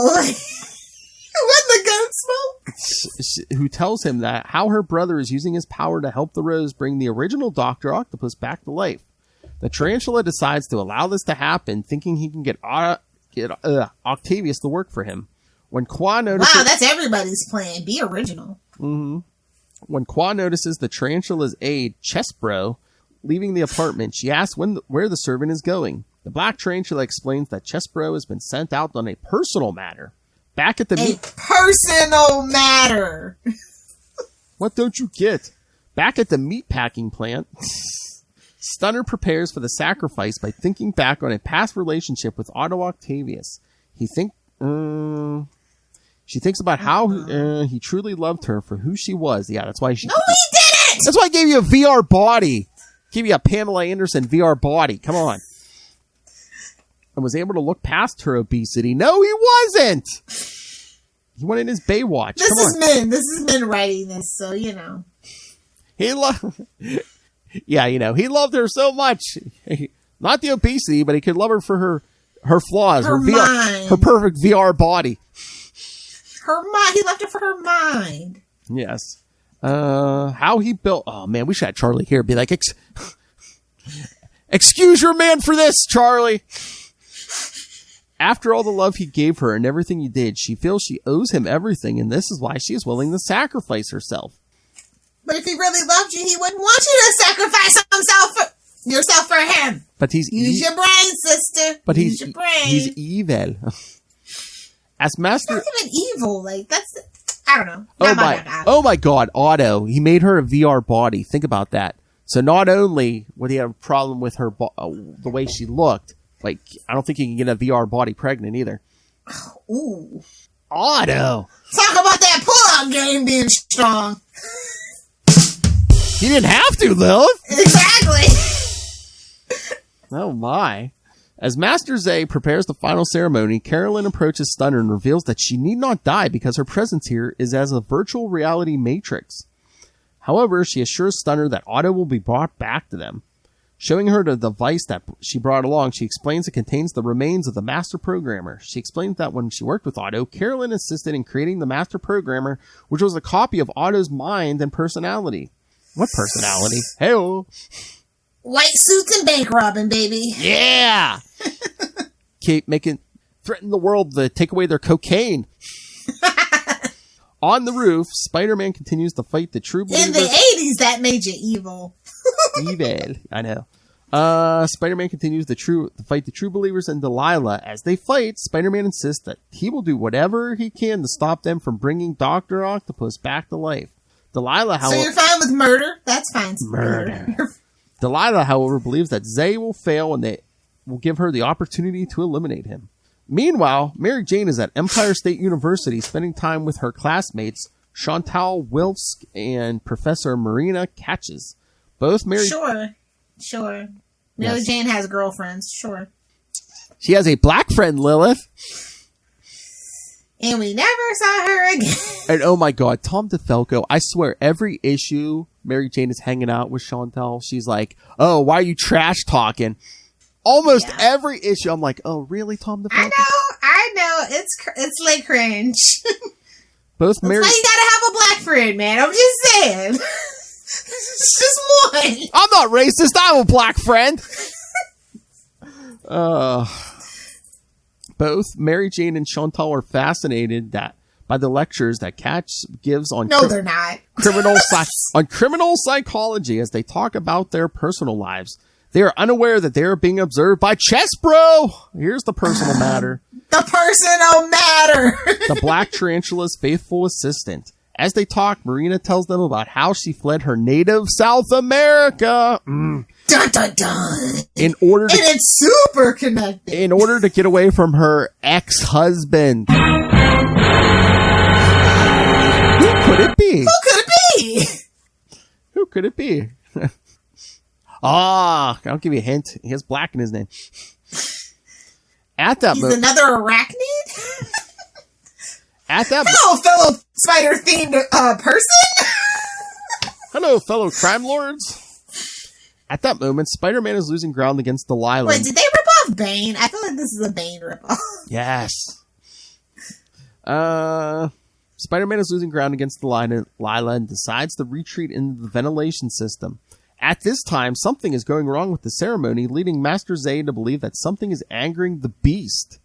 When the gun smoke? who tells him that how her brother is using his power to help the Rose bring the original Doctor Octopus back to life. The tarantula decides to allow this to happen, thinking he can get Octavius to work for him. When Qua notices, Wow, that's everybody's plan. Be original. When Qua notices the tarantula's aide, Chesbro, leaving the apartment, she asks where the servant is going. The black tarantula explains that Chesbro has been sent out on a personal matter. Back at the personal matter. What don't you get? Back at the meatpacking plant, Stunner prepares for the sacrifice by thinking back on a past relationship with Otto Octavius. She thinks about how he truly loved her for who she was. Yeah, that's why No, he didn't! That's why I gave you a VR body. Gave you a Pamela Anderson VR body. Come on. And was able to look past her obesity. No, he wasn't. He went in his Baywatch. This is men writing this, so you know. Yeah, you know, he loved her so much. Not the obesity, but he could love her for her flaws, her mind. her perfect VR body. Her mind. He left it for her mind. Yes. How he built. Oh man, we should have Charlie here. Be like, excuse your man for this, Charlie. After all the love he gave her and everything he did, she feels she owes him everything, and this is why she is willing to sacrifice herself. But if he really loved you, he wouldn't want you to sacrifice yourself for him. But use your brain, sister. But use your brain. He's evil. As master, not even evil. Like that's, I don't know. Oh my God, Otto. He made her a VR body. Think about that. So not only would he have a problem with her, the way she looked, like I don't think he can get a VR body pregnant either. Ooh, Otto. Talk about that pull-out game being strong. He didn't have to, Lilith. Exactly. Oh my. As Master Zay prepares the final ceremony, Carolyn approaches Stunner and reveals that she need not die because her presence here is as a virtual reality matrix. However, she assures Stunner that Otto will be brought back to them. Showing her the device that she brought along, she explains it contains the remains of the master programmer. She explains that when she worked with Otto, Carolyn assisted in creating the master programmer, which was a copy of Otto's mind and personality. What personality? Hey-oh. White suits and bank robbing, baby. Yeah. Threaten the world to take away their cocaine. On the roof, Spider-Man continues to fight the true believers. In the 80s, that made you evil. Evil. I know. Spider-Man continues to fight the true believers and Delilah. As they fight, Spider-Man insists that he will do whatever he can to stop them from bringing Doctor Octopus back to life. Delilah, however... So you're fine with murder? That's fine. Murder. Delilah, however, believes that Zay will fail and they will give her the opportunity to eliminate him. Meanwhile, Mary Jane is at Empire State University spending time with her classmates Chantal Wilkes and Professor Marina Catches. Both Mary... Sure. Mary Jane has girlfriends, sure. She has a black friend, Lilith. And we never saw her again. And oh my God, Tom DeFalco, I swear every issue Mary Jane is hanging out with Chantal, she's like, oh, why are you trash talking? Almost every issue, I'm like, oh, really, Tom DeFalco? I know. It's like cringe. Both Mary... That's why you gotta have a black friend, man. I'm just saying. It's just one. I'm not racist. I have a black friend. Both Mary Jane and Chantal are fascinated by the lectures that Catch gives on they're not. criminal psychology as they talk about their personal lives. They are unaware that they are being observed by Chesbro. Here's the personal matter. The personal matter. The Black Tarantula's faithful assistant. As they talk, Marina tells them about how she fled her native South America. Dun dun dun. In order to, And it's super connected. in order to get away from her ex-husband. Who could it be? Who could it be? Who could it be? I'll give you a hint. He has black in his name. At that He's moment, another arachnid? hello, fellow spider-themed person? fellow crime lords. At that moment, Spider-Man is losing ground against Delilah. Wait, did they rip off Bane? I feel like this is a Bane ripoff. Yes. Spider-Man is losing ground against Delilah and decides to retreat into the ventilation system. At this time, something is going wrong with the ceremony, leading Master Zay to believe that something is angering the beast,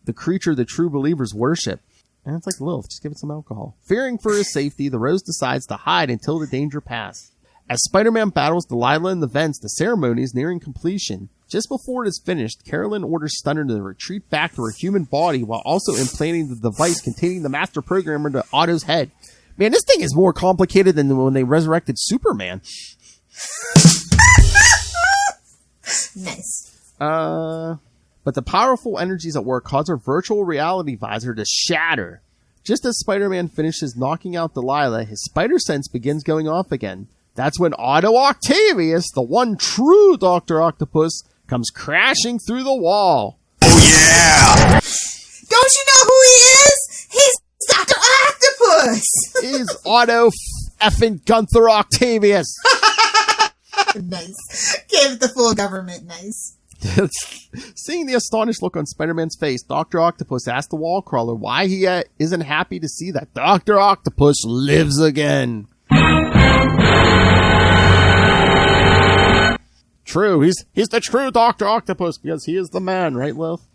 the creature the true believers worship. And it's like Lilith, just give it some alcohol. Fearing for his safety, the Rose decides to hide until the danger passes. As Spider-Man battles Delilah in the vents, the ceremony is nearing completion. Just before it is finished, Carolyn orders Stunner to retreat back to her human body while also implanting the device containing the master programmer into Otto's head. Man, this thing is more complicated than when they resurrected Superman. Nice. But the powerful energies at work cause her virtual reality visor to shatter. Just as Spider-Man finishes knocking out Delilah, his spider sense begins going off again. That's when Otto Octavius, the one true Doctor Octopus, comes crashing through the wall. Oh yeah! Don't you know who he is? He's Doctor Octopus! Is Otto effing Gunther Octavius. Nice. Gave it the full government. Nice. Seeing the astonished look on Spider-Man's face, Dr. Octopus asks the wall crawler why he isn't happy to see that Dr. Octopus lives again. True, he's the true Dr. Octopus because he is the man, right, Lilith?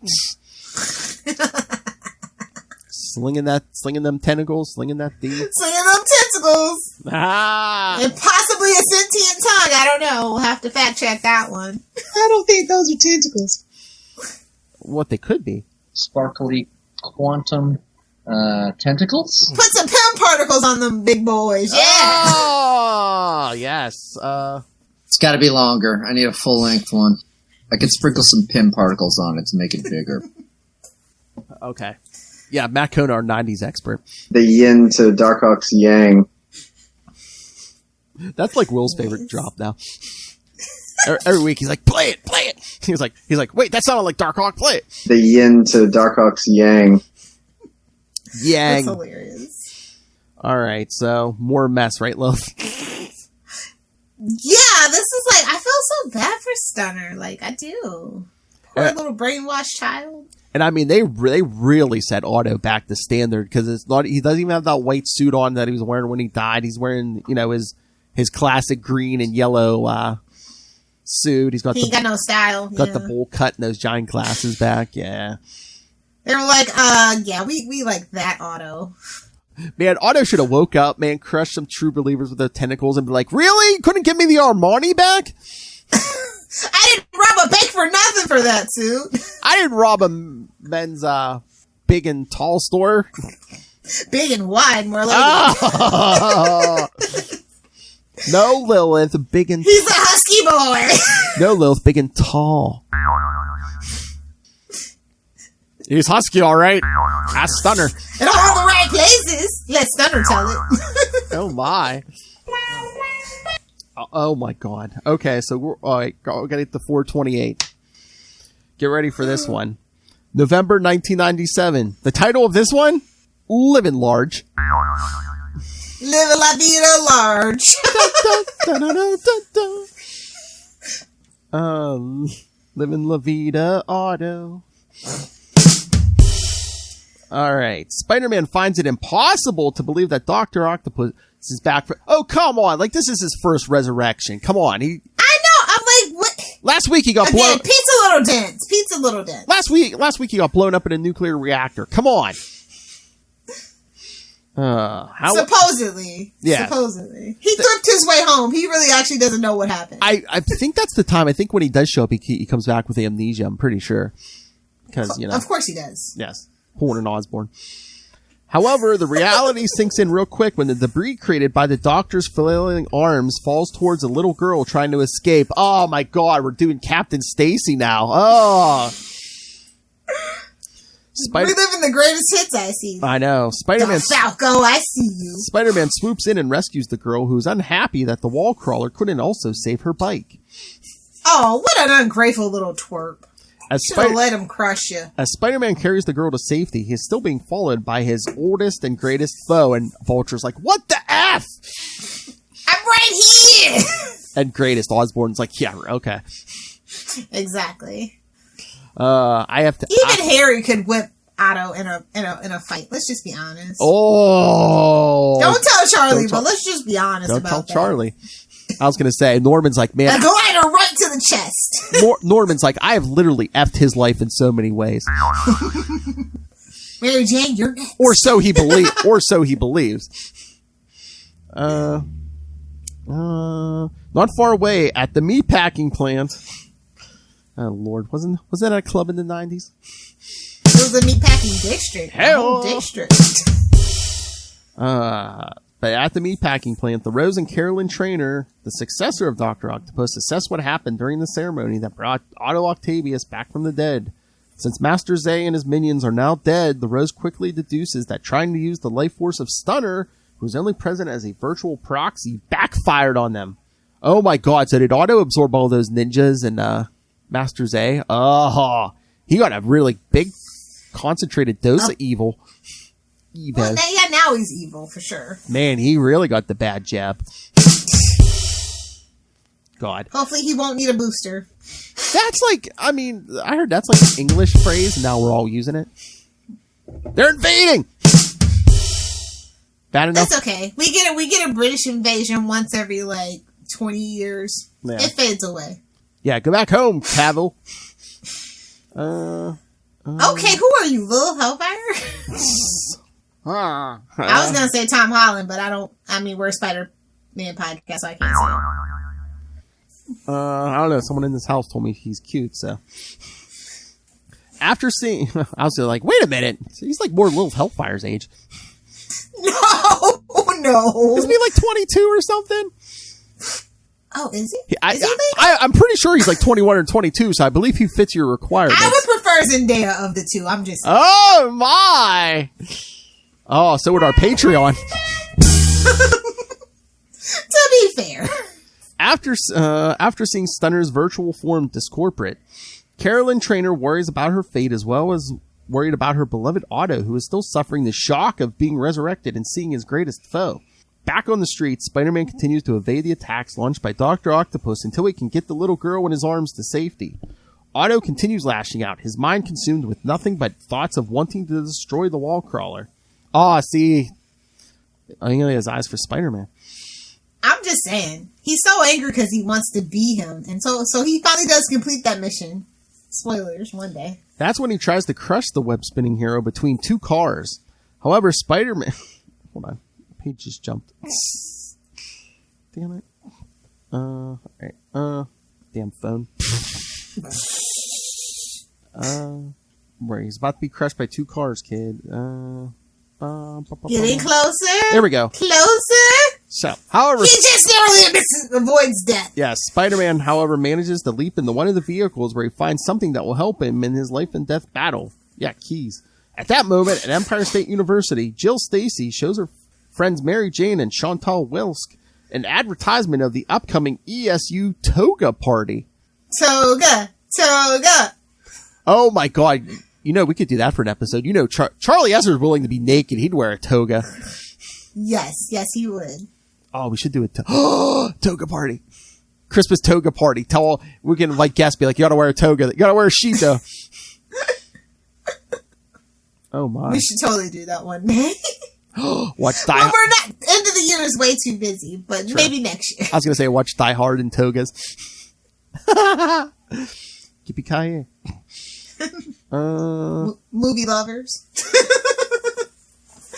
slinging them tentacles, slinging that thief. Slinging them tentacles. And possibly a sentient tongue. I don't know. We'll have to fact check that one. I don't think those are tentacles. What they could be. Sparkly quantum tentacles? Put some PIM particles on them big boys. Yeah. Oh, yes. It's got to be longer. I need a full-length one. I could sprinkle some PIM particles on it to make it bigger. Okay. Yeah, Matt Cohn, our 90s expert. The yin to Darkhawk's yang. That's like Will's favorite drop now. Every week he's like, play it. He's like, wait, that sounded like Darkhawk, play it. The yin to Darkhawk's yang. Yang. That's hilarious. All right, so more mess, right, Lilith? Yeah, this is like, I feel so bad for Stunner. Like, I do. Poor little brainwashed child. And I mean, they really set Otto back to standard because it's not. He doesn't even have that white suit on that he was wearing when he died. He's wearing, his classic green and yellow suit. He ain't got no style. Got the bowl cut and those giant glasses back. Yeah. They were like, yeah, we like that Otto. Man, Otto should have woke up, man, crushed some true believers with their tentacles and be like, really? Couldn't give me the Armani back? I didn't rob a bank for nothing for that suit. I didn't rob a men's big and tall store. Big and wide, more like No, Lilith, big and... He's a husky boy. No, Lilith, big and tall. He's husky, all right. Ask Stunner. In all the right places. Let Stunner tell it. Oh, my. Oh, my God. Okay, so we're going to get to 428. Get ready for this one. November 1997. The title of this one? Living Large. Living La Vida Large. Living La Vida Auto. All right. Spider-Man finds it impossible to believe that Doctor Octopus is back for... Oh, come on. Like, this is his first resurrection. Come on. I know. I'm like, what? Last week he got blown... Pizza Little Dents. Last week he got blown up in a nuclear reactor. Come on. Supposedly. Yeah. Supposedly. He thripped his way home. He really actually doesn't know what happened. I think that's the time. I think when he does show up, he comes back with amnesia. I'm pretty sure. Because, Of course he does. Yes. Horn and Osborne. However, the reality sinks in real quick when the debris created by the Doctor's flailing arms falls towards a little girl trying to escape. Oh my god, we're doing Captain Stacy now. Oh. We live in the greatest hits, I see. I know. Spider-Man. Falco, I see you. Spider-Man swoops in and rescues the girl, who's unhappy that the wall crawler couldn't also save her bike. Oh, what an ungrateful little twerp. Should have let him crush you. As Spider-Man carries the girl to safety, he is still being followed by his oldest and greatest foe, and Vulture's like, what the F? I'm right here! And greatest, Osborne's like, yeah, okay. Exactly. I have to... Even Harry could whip Otto in a fight. Let's just be honest. Oh! Don't tell Charlie, but let's just be honest about that. Don't tell Charlie. I was going to say, Norman's like, man... A glider right to the chest. Norman's like, I have literally effed his life in so many ways. Mary Jane, you're next. Or so he believes. Not far away at the meatpacking plant. Oh Lord, wasn't that a club in the 90s? It was a meatpacking district. Hell. District. But at the meatpacking plant, the Rose and Carolyn Trainer, the successor of Doctor Octopus, assess what happened during the ceremony that brought Otto Octavius back from the dead. Since Master Zay and his minions are now dead, the Rose quickly deduces that trying to use the life force of Stunner, who's only present as a virtual proxy, backfired on them. Oh my god, so did Otto absorb all those ninjas and Master Zay? Oh, he got a really big, concentrated dose of evil. Well, yeah, now he's evil, for sure. Man, he really got the bad jab. God. Hopefully he won't need a booster. That's like, I mean, I heard that's like an English phrase, and now we're all using it. They're invading! Bad enough? That's okay. We get a British invasion once every, 20 years. Yeah. It fades away. Yeah, go back home, Cavill. Okay, who are you, Lil Hellfire? I was gonna say Tom Holland, but we're a Spider-Man podcast, so I can't say it. I don't know. Someone in this house told me he's cute, so. After seeing, I was like, wait a minute. He's like more Lil Hellfire's age. No. Isn't he like 22 or something? Oh, is he? I'm pretty sure he's like 21 or 22, so I believe he fits your requirements. I would prefer Zendaya of the two. I'm just saying. Oh, my! Oh, so would our Patreon. To be fair. After seeing Stunner's virtual form discorporate, Carolyn Trainer worries about her fate as well as worried about her beloved Otto, who is still suffering the shock of being resurrected and seeing his greatest foe. Back on the streets, Spider-Man continues to evade the attacks launched by Doctor Octopus until he can get the little girl in his arms to safety. Otto continues lashing out, his mind consumed with nothing but thoughts of wanting to destroy the wall crawler. See, I think he has eyes for Spider-Man. I'm just saying, he's so angry because he wants to be him, and so he finally does complete that mission. Spoilers, one day. That's when he tries to crush the web-spinning hero between two cars. However, Spider-Man... Hold on. The page just jumped. Damn it. Alright. Damn phone. Where he's about to be crushed by two cars, kid. Getting closer. There we go. Closer. So, however... He just narrowly avoids death. Yes, Spider-Man, however, manages to leap into one of the vehicles where he finds something that will help him in his life and death battle. Yeah, keys. At that moment, at Empire State University, Jill Stacy shows her friends Mary Jane and Chantal Wilsk an advertisement of the upcoming ESU Toga Party. Toga. Oh my god. You know, we could do that for an episode. You know, Charlie Esser's willing to be naked. He'd wear a toga. Yes, he would. Oh, we should do a toga party. Christmas toga party. We can invite guests, be like, you gotta wear a toga. You gotta wear a sheet, though. Oh my. We should totally do that one day. Watch Die Hard. We're not, end of the year is way too busy, but True. Maybe next year. I was gonna say, watch Die Hard in togas. Yippee-ki-yay. Movie lovers.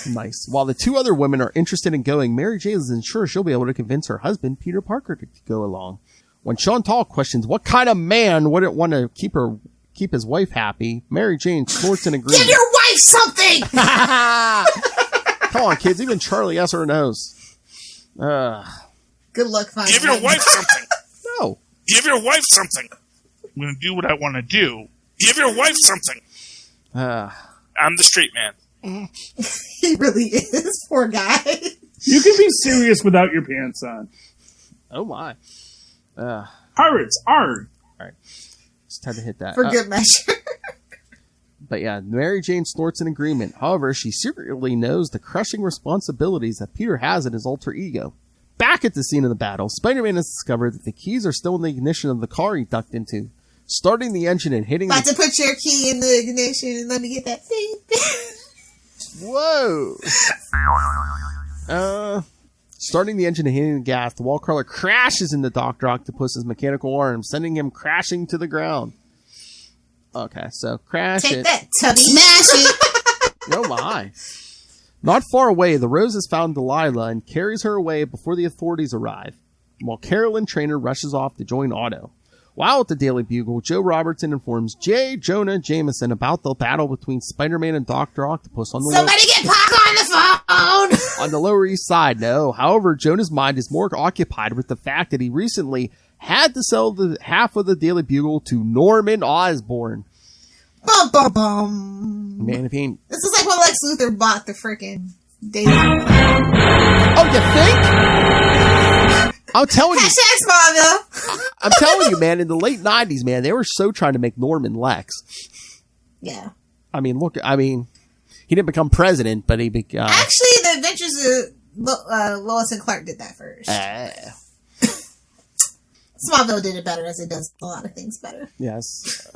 Nice. While the two other women are interested in going, Mary Jane isn't sure she'll be able to convince her husband, Peter Parker, to go along. When Chantal questions what kind of man wouldn't want to keep her keep his wife happy, Mary Jane snorts an agreement. Give your wife something! Come on, kids. Even Charlie yes or knows. Good luck finding Give your wife something. No. Give your wife something. I'm going to do what I want to do. Give your wife something. I'm the straight man. He really is. Poor guy. You can be serious without your pants on. Oh, my. Pirates, arg. All right. Just had to hit that. For good measure. But yeah, Mary Jane snorts an agreement. However, she secretly knows the crushing responsibilities that Peter has in his alter ego. Back at the scene of the battle, Spider-Man has discovered that the keys are still in the ignition of the car he ducked into. Starting the engine and hitting About to put your key in the ignition and let me get that thing. Whoa! Starting the engine and hitting the gas, the wall crawler crashes into Doctor Octopus's mechanical arm, sending him crashing to the ground. Okay, so crash Take it. that, Tubby. Mash it. Oh my. Not far away, the Rose has found Delilah and carries her away before the authorities arrive, while Carolyn Traynor rushes off to join Otto. While at the Daily Bugle, Joe Robertson informs J. Jonah Jameson about the battle between Spider-Man and Dr. Octopus on the Somebody get Pac on the phone! on the Lower East Side. No, however, Jonah's mind is more occupied with the fact that he recently had to sell the half of the Daily Bugle to Norman Osborne. Bum, bum, bum. Man, if he ain't... This is like when Lex Luthor bought the freaking Daily. Oh, you think? I'm telling you. Hashtag Smallville. I'm telling you, man, in the late 90s, man, they were so trying to make Norman Lex. Yeah. I mean, look, he didn't become president, but he became... Actually, the Adventures of Lois and Clark did that first. Smallville did it better, as it does a lot of things better. Yes.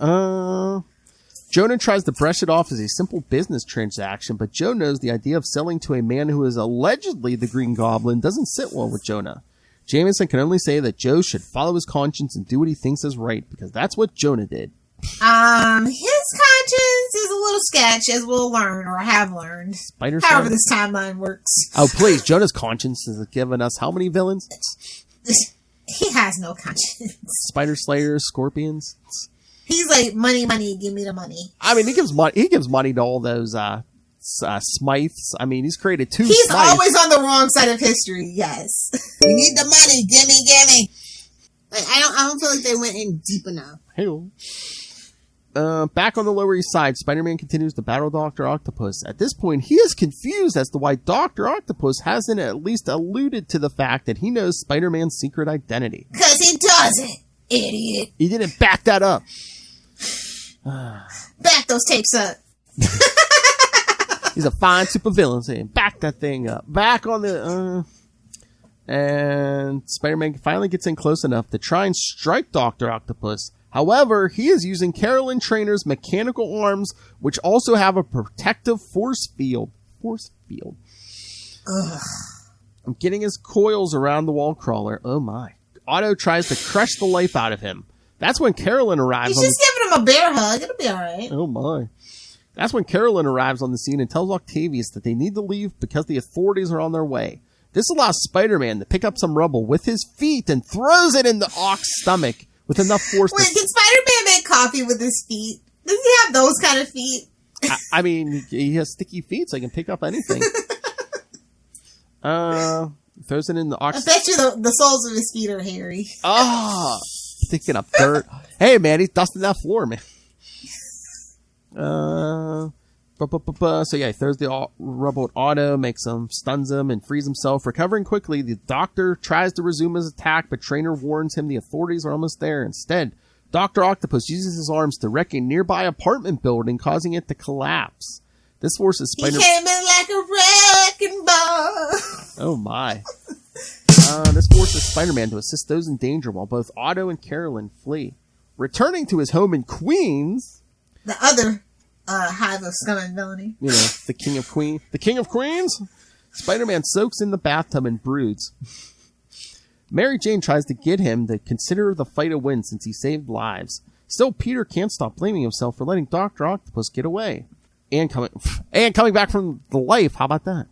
Jonah tries to brush it off as a simple business transaction, but Joe knows the idea of selling to a man who is allegedly the Green Goblin doesn't sit well with Jonah. Jameson can only say that Joe should follow his conscience and do what he thinks is right, because that's what Jonah did. His conscience is a little sketch, as we'll learn, or have learned. However this timeline works. Oh, please, Jonah's conscience has given us how many villains? He has no conscience. Spider Slayers, Scorpions. He's like, money, give me the money. I mean, he gives money to all those Smythes. I mean, he's created two He's Smythes. always on the wrong side of history, yes. We need the money, gimme. Like, I don't feel like they went in deep enough. Hey. Back on the Lower East Side, Spider-Man continues to battle Dr. Octopus. At this point, he is confused as to why Dr. Octopus hasn't at least alluded to the fact that he knows Spider-Man's secret identity. 'Cause he doesn't, idiot. He didn't back that up. Back those tapes up. He's a fine supervillain saying, back that thing up. Back on the... And Spider-Man finally gets in close enough to try and strike Dr. Octopus. However, he is using Carolyn Traynor's mechanical arms, which also have a protective force field. Ugh. I'm getting his coils around the wall crawler. Oh my. Otto tries to crush the life out of him. That's when Carolyn arrives. He's just giving him a bear hug. It'll be alright. Oh my. That's when Carolyn arrives on the scene and tells Octavius that they need to leave because the authorities are on their way. This allows Spider-Man to pick up some rubble with his feet and throws it in the Oc's stomach with enough force. Wait, can Spider-Man make coffee with his feet? Does he have those kind of feet? I mean, he has sticky feet, so he can pick up anything. Throws it in the Oc's... I bet you the soles of his feet are hairy. Sticking up dirt. Hey, man, he's dusting that floor, man. So yeah, he throws the rubble at Otto, stuns him, and frees himself. Recovering quickly, the Doctor tries to resume his attack, but Traynor warns him the authorities are almost there. Instead, Dr. Octopus uses his arms to wreck a nearby apartment building, causing it to collapse. This forces Spider-Man... He came in like a wrecking ball. Oh my. This forces Spider-Man to assist those in danger while both Otto and Carolyn flee. Returning to his home in Queens... The other hive of scum and villainy. You know, the King of Queens? Spider-Man soaks in the bathtub and broods. Mary Jane tries to get him to consider the fight a win since he saved lives. Still, Peter can't stop blaming himself for letting Dr. Octopus get away. And coming back from the life, how about that?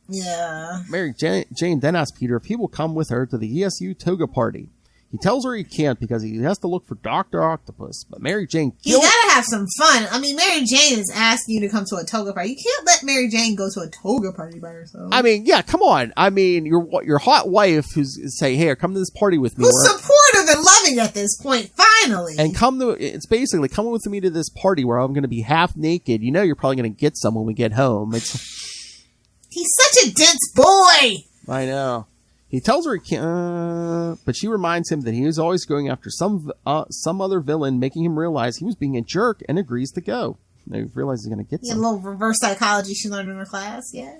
Yeah. Mary Jane then asks Peter if he will come with her to the ESU toga party. He tells her he can't because he has to look for Dr. Octopus, but Mary Jane... You gotta have some fun. I mean, Mary Jane is asking you to come to a toga party. You can't let Mary Jane go to a toga party by herself. I mean, yeah, come on. I mean, your hot wife who's say, hey, come to this party with me. Who's supportive and loving at this point, finally. And it's basically, come with me to this party where I'm going to be half naked. You know you're probably going to get some when we get home. He's such a dense boy! I know. He tells her he can't, but she reminds him that he is always going after some other villain, making him realize he was being a jerk, and agrees to go. He realizes he's going to get some. A little reverse psychology she learned in her class, yeah.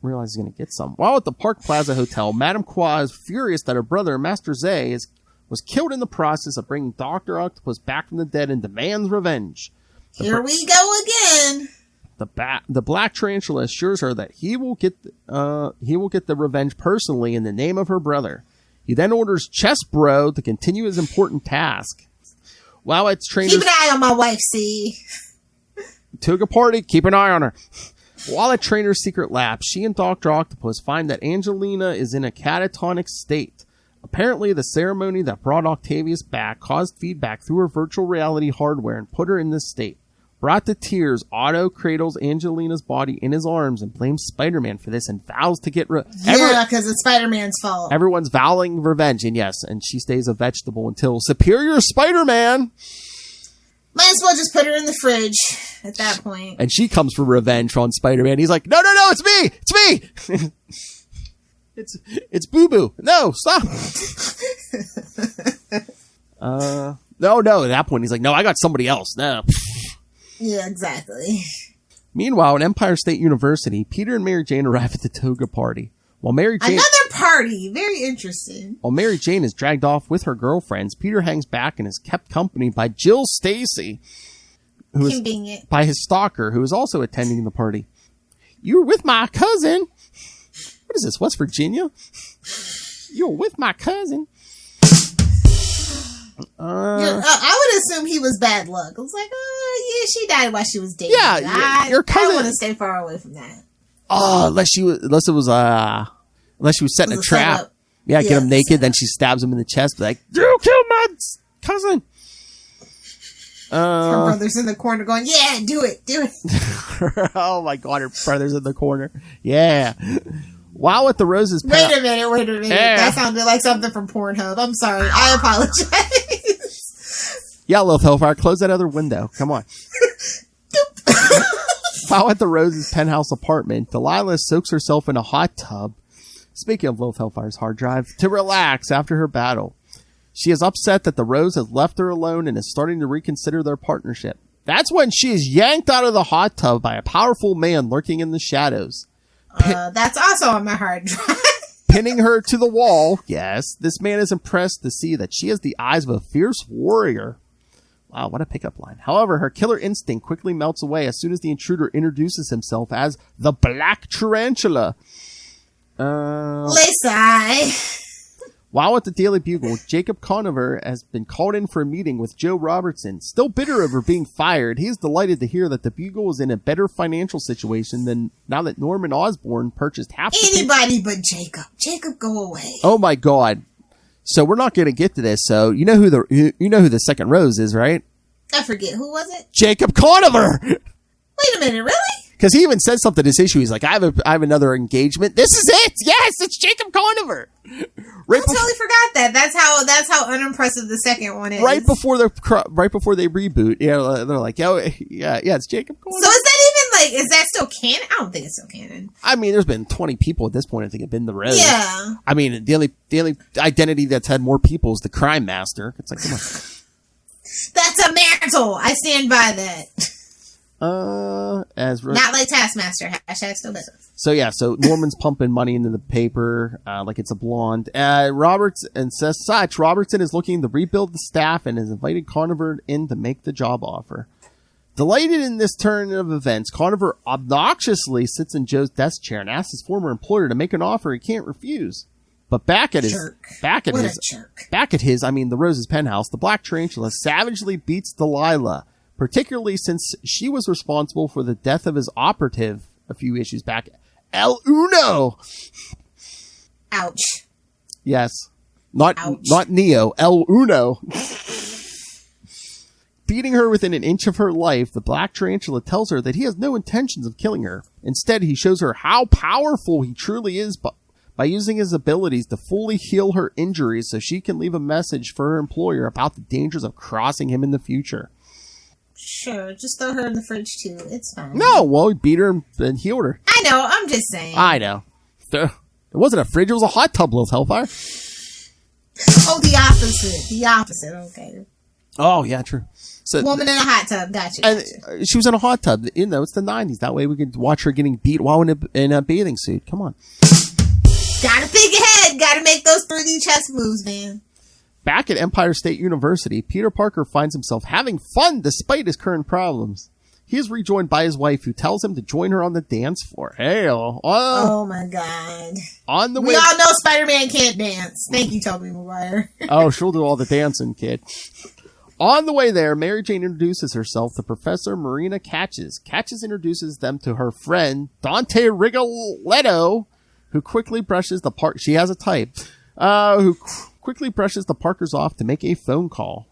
Realizes he's going to get some. While at the Park Plaza Hotel, Madame Qua is furious that her brother, Master Zay, was killed in the process of bringing Dr. Octopus back from the dead and demands revenge. Here we go again. The Black Tarantula assures her that he will get the revenge personally in the name of her brother. He then orders Chess Bro to continue his important task. While it's trainers... Keep an eye on my wife, see? Toga party, keep an eye on her. While at Trainer's secret lab, she and Dr. Octopus find that Angelina is in a catatonic state. Apparently, the ceremony that brought Octavius back caused feedback through her virtual reality hardware and put her in this state. Brought to tears, Otto cradles Angelina's body in his arms and blames Spider-Man for this and vows to get yeah, because it's Spider-Man's fault. Everyone's vowing revenge, and yes, and she stays a vegetable until Superior Spider-Man. Might as well just put her in the fridge at that point. And she comes for revenge on Spider-Man. He's like, no, it's me! It's me! It's Boo Boo. No, stop! No, at that point, he's like, no, I got somebody else. No. Yeah, exactly. Meanwhile, at Empire State University, Peter and Mary Jane arrive at the toga party. Another party! Very interesting. While Mary Jane is dragged off with her girlfriends, Peter hangs back and is kept company by Jill Stacy, who is by his stalker, who is also attending the party. You were with my cousin. What is this, West Virginia? You were with my cousin. I would assume he was bad luck. I was like, yeah, she died while she was dating. Yeah, your cousin. I want to stay far away from that. Oh, unless she was setting a trap. Setup. Yeah, get him naked, then she stabs him in the chest, be like, you killed my cousin. Her brother's in the corner going, yeah, do it. Oh my God, her brother's in the corner. Yeah. While at the Roses... Wait a minute. Yeah. That sounded like something from Pornhub. I'm sorry. I apologize. Yeah, Lilith Hellfire, close that other window. Come on. While at the Roses' penthouse apartment, Delilah soaks herself in a hot tub, speaking of Lilith Hellfire's hard drive, to relax after her battle. She is upset that the Rose has left her alone and is starting to reconsider their partnership. That's when she is yanked out of the hot tub by a powerful man lurking in the shadows. That's also on my hard drive. Pinning her to the wall. Yes, this man is impressed to see that she has the eyes of a fierce warrior. Wow, what a pickup line. However, her killer instinct quickly melts away as soon as the intruder introduces himself as the Black Tarantula. Lisa. While at the Daily Bugle, Jacob Conover has been called in for a meeting with Joe Robertson. Still bitter over being fired, he is delighted to hear that the Bugle is in a better financial situation than now that Norman Osborne purchased half the... Anybody but Jacob. Jacob, go away. Oh my God. So we're not going to get to this. So you know who the second Rose is, right? I forget. Who was it? Jacob Conover. Wait a minute, really? Because he even said something to this issue. He's like, I have another engagement. This is it. Yes, it's Jacob Conover. I totally forgot that. That's how unimpressive the second one is. Right before they reboot, they're like, yeah, it's Jacob Conover. So is that even is that still canon? I don't think it's still canon. I mean, there's been 20 people at this point I think have been the Rose. Yeah. I mean, the only identity that's had more people is the Crime Master. It's like, come on. That's a mantle. I stand by that. Not like Taskmaster. # still better. So Norman's pumping money into the paper, like it's a blonde. Robertson is looking to rebuild the staff and has invited Conover in to make the job offer. Delighted in this turn of events, Conover obnoxiously sits in Joe's desk chair and asks his former employer to make an offer he can't refuse. But back at the Rose's penthouse, the Black Tarantula savagely beats Delilah, particularly since she was responsible for the death of his operative a few issues back. El Uno! Ouch. Yes. Not Neo, El Uno. Beating her within an inch of her life, the Black Tarantula tells her that he has no intentions of killing her. Instead, he shows her how powerful he truly is by using his abilities to fully heal her injuries so she can leave a message for her employer about the dangers of crossing him in the future. Sure, just throw her in the fridge too. It's fine. No, well, he beat her and healed her. I know, I'm just saying. I know. It wasn't a fridge, it was a hot tub, Lilith Hellfire. Oh, the opposite. The opposite, okay. Oh, yeah, true. So, woman in a hot tub, gotcha. And she was in a hot tub. You know, it's the 90s. That way we could watch her getting beat while in a bathing suit. Come on. Gotta think ahead. Gotta make those 3D chess moves, man. Back at Empire State University, Peter Parker finds himself having fun despite his current problems. He is rejoined by his wife, who tells him to join her on the dance floor. Hey, oh my God. On the way. We all know Spider-Man can't dance. Thank you, Tobey Maguire. Oh, she'll do all the dancing, kid. On the way there, Mary Jane introduces herself to Professor Marina Catches. Catches introduces them to her friend, Dante Rigoletto, who quickly brushes the she has a type, who quickly brushes the Parkers off to make a phone call.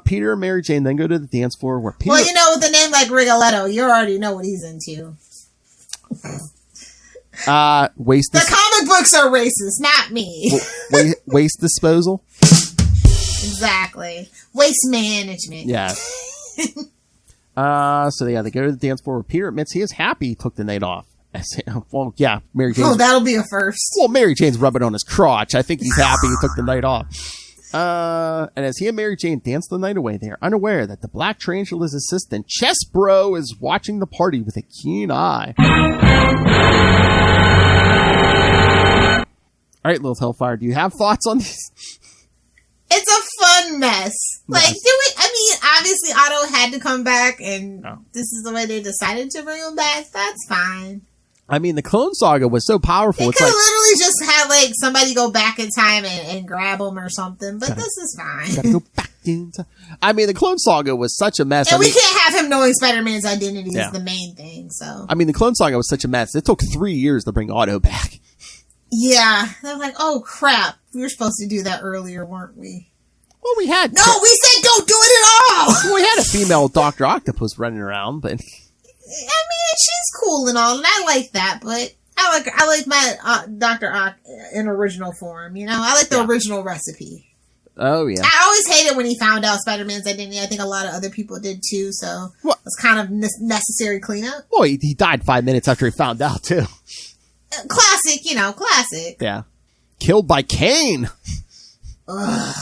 Peter and Mary Jane then go to the dance floor where Peter... Well, you know, with a name like Rigoletto, you already know what he's into. The comic books are racist, not me. Waste disposal? Exactly. Waste management. Yeah. So yeah, they go to the dance floor where Peter admits he is happy he took the night off. Well, yeah, Mary Jane. Oh, that'll be a first. Well, Mary Jane's rubbing on his crotch. I think he's happy he took the night off. And as he and Mary Jane dance the night away, they are unaware that the Black Tarantula's assistant, Chess Bro, is watching the party with a keen eye. All right, Lilith Hellfire, do you have thoughts on this? It's a fun mess. Like, obviously Otto had to come back, and this is the way they decided to bring him back. That's fine. I mean, the Clone Saga was so powerful. They could have literally just had, like, somebody go back in time and grab him or something, but this is fine. Gotta go back in time. I mean, the Clone Saga was such a mess. And we can't have him knowing Spider-Man's identity is the main thing, so. I mean, the Clone Saga was such a mess. It took 3 years to bring Otto back. Yeah. They're like, oh, crap. We were supposed to do that earlier, weren't we? Well, we had... No, we said don't do it at all! Well, we had a female Doctor Octopus running around, but... I mean, she's cool and all, and I like that, but I like my Dr. Ock in original form, you know? I like the original recipe. Oh, yeah. I always hated when he found out Spider-Man's identity. I think a lot of other people did, too, so it was kind of necessary cleanup. Well, he died 5 minutes after he found out, too. Classic, classic. Yeah. Killed by Kaine. Ugh.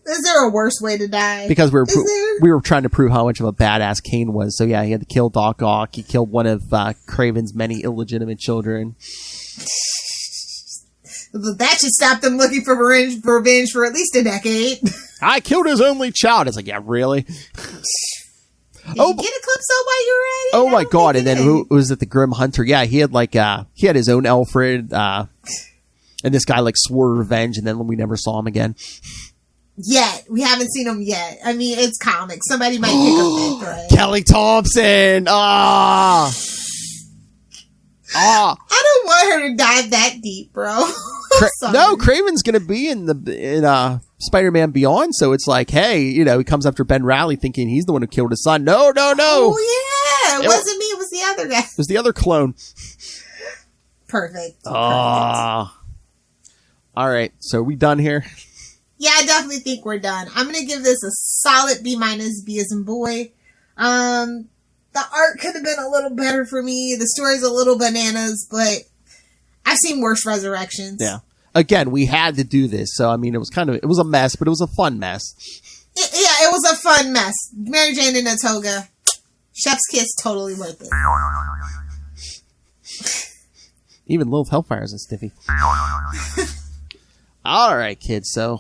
Is there a worse way to die? Because we were trying to prove how much of a badass Kaine was. So yeah, he had to kill Doc Ock. He killed one of Craven's many illegitimate children. That should stop them looking for revenge for at least a decade. I killed his only child. It's like, yeah, really? Did you get a Calypso while you were at it? Oh my God! And then who was it? The Grim Hunter? Yeah, he had he had his own Alfred. And this guy swore revenge, and then we never saw him again. Yet. We haven't seen him yet. I mean, it's comics. Somebody might pick up that thread. Kelly Thompson! I don't want her to dive that deep, bro. No, Craven's gonna be in Spider-Man Beyond, so it's like, hey, he comes after Ben Reilly thinking he's the one who killed his son. No. Oh, yeah. It wasn't me. It was the other guy. It was the other clone. Perfect. All right. So are we done here? Yeah, I definitely think we're done. I'm going to give this a solid B-, B as in boy. The art could have been a little better for me. The story's a little bananas, but I've seen worse resurrections. Yeah. Again, we had to do this. So, I mean, it was a mess, but it was a fun mess. It was a fun mess. Mary Jane in a toga. Chef's kiss, totally worth it. Even Lilith Hellfire is a stiffy. All right, kids. So...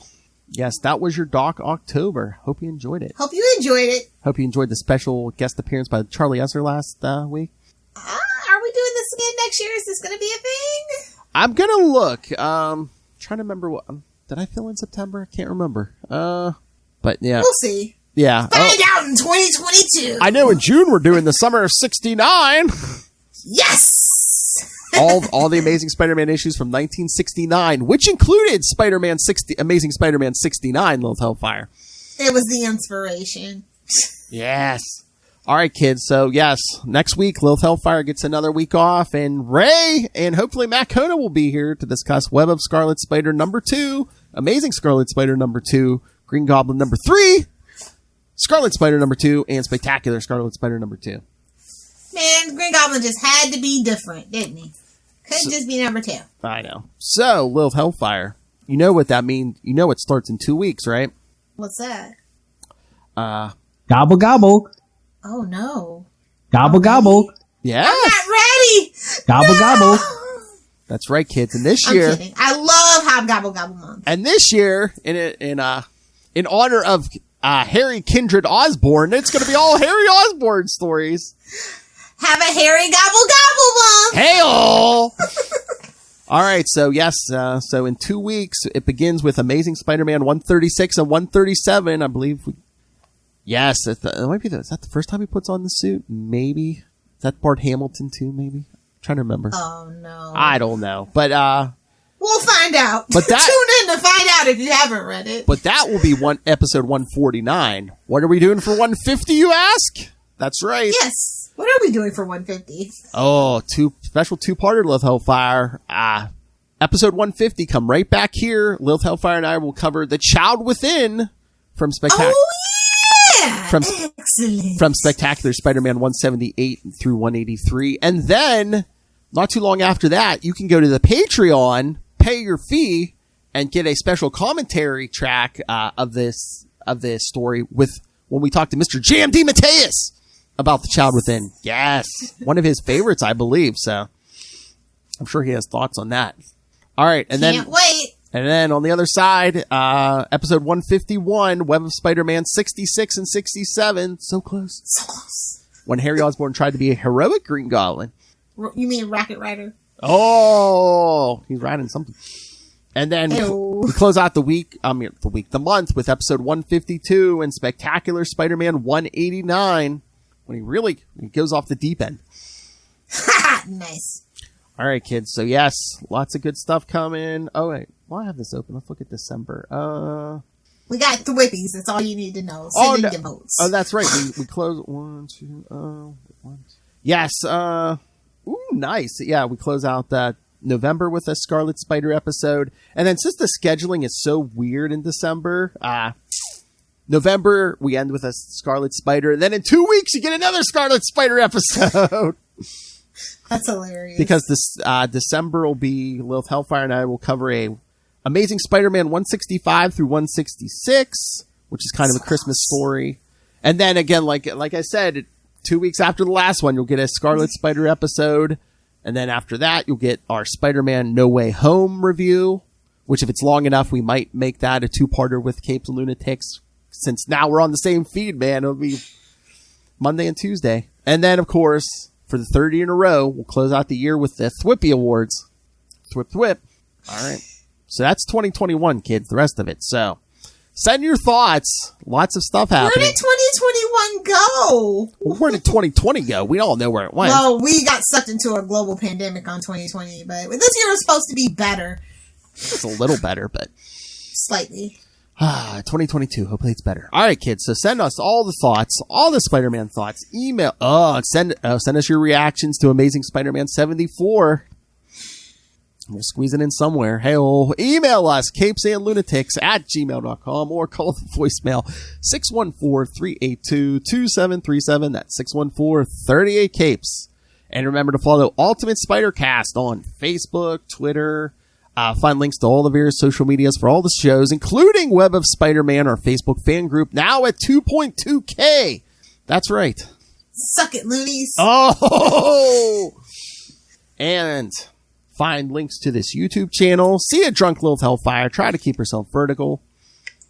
yes, that was your Doc October. Hope you enjoyed it. Hope you enjoyed it. Hope you enjoyed the special guest appearance by Charlie Esser last week. Are we doing this again next year? Is this going to be a thing? I'm going to look. Trying to remember what... did I fill in September? I can't remember. But yeah. We'll see. Yeah. Find out in 2022. I know in June we're doing the Summer of 69. Yes! all the Amazing Spider-Man issues from 1969, which included Amazing Spider-Man 69, Lilith Hellfire. It was the inspiration. Yes. All right, kids. So, yes, next week, Lilith Hellfire gets another week off, and Ray and hopefully Matt Kona will be here to discuss Web of Scarlet Spider number 2, Amazing Scarlet Spider number 2, Green Goblin number 3, Scarlet Spider number 2, and Spectacular Scarlet Spider number 2. Man, Green Goblin just had to be different, didn't he? Couldn't just be number 2. I know. So, Lilith Hellfire, you know what that means. You know it starts in 2 weeks, right? What's that? Gobble, gobble. Oh, no. Gobble, gobble. Yeah. I'm not ready. Gobble, No! gobble. That's right, kids. And this I'm year, kidding. I love Hobgobble Gobble Month. and this year, in honor of Harry Kindred Osborne, it's going to be all Harry Osborne stories. Have a Harry Gobble Gobble Month. Hey-oh! All right, so yes, so in 2 weeks, it begins with Amazing Spider-Man 136 and 137, I believe. Yes, it might be. Is that the first time he puts on the suit? Maybe. Is that Bart Hamilton too? Maybe. I'm trying to remember. Oh no, I don't know, but we'll find out. But that tune in to find out if you haven't read it. But that will be episode 149. What are we doing for 150? You ask. That's right. Yes. What are we doing for 150? Oh, special two-parter, Lilith Hellfire. Episode 150, come right back here. Lilith Hellfire and I will cover The Child Within from Spectacular. Oh, yeah! Excellent. From Spectacular Spider-Man 178 through 183. And then, not too long after that, you can go to the Patreon, pay your fee, and get a special commentary track of this story with when we talk to Mr. J.M. DeMatteis about The Child Within. Yes. One of his favorites, I believe. So I'm sure he has thoughts on that. All right. And Can't wait. And then on the other side, episode 151, Web of Spider-Man 66 and 67. So close. So close. When Harry Osborn tried to be a heroic Green Goblin. You mean Rocket Rider? Oh, he's riding something. And then we close out the month with episode 152 and Spectacular Spider-Man 189. When he goes off the deep end. Nice. All right, kids. So yes, lots of good stuff coming. Oh wait, while I have this open, let's look at December. We got the Whippies. That's all you need to know. Send in your votes. Oh, that's right. We close 1, 2, 1. Yes. Ooh, nice. Yeah, we close out that November with a Scarlet Spider episode, and then since the scheduling is so weird in December, November, we end with a Scarlet Spider. And then in 2 weeks, you get another Scarlet Spider episode. That's hilarious. Because this December will be Lilith Hellfire and I will cover a Amazing Spider-Man 165 through 166, which is kind of a Christmas story. And then again, like I said, 2 weeks after the last one, you'll get a Scarlet Spider episode. And then after that, you'll get our Spider-Man No Way Home review, which if it's long enough, we might make that a two-parter with Capes and Lunatics. Since now we're on the same feed, man, it'll be Monday and Tuesday. And then, of course, for the third year in a row, we'll close out the year with the Thwippy Awards. Thwip, thwip. All right. So that's 2021, kids, the rest of it. So send your thoughts. Lots of stuff happening. Where did 2021 go? Where did 2020 go? We all know where it went. Well, we got sucked into a global pandemic on 2020, but this year was supposed to be better. It's a little better, but slightly. 2022. Hopefully it's better. All right, kids. So send us all the thoughts, all the Spider-Man thoughts. Email. Send us your reactions to Amazing Spider-Man 74. We'll squeeze it in somewhere. Hey, email us, capesandlunatics@gmail.com, or call the voicemail 614-382-2737. That's 614-38-CAPES. And remember to follow Ultimate Spider-Cast on Facebook, Twitter. Find links to all the various social medias for all the shows, including Web of Spider-Man, our Facebook fan group, now at 2.2K. That's right. Suck it, loonies. Oh! And find links to this YouTube channel. See a drunk Lilith Hellfire. Try to keep herself vertical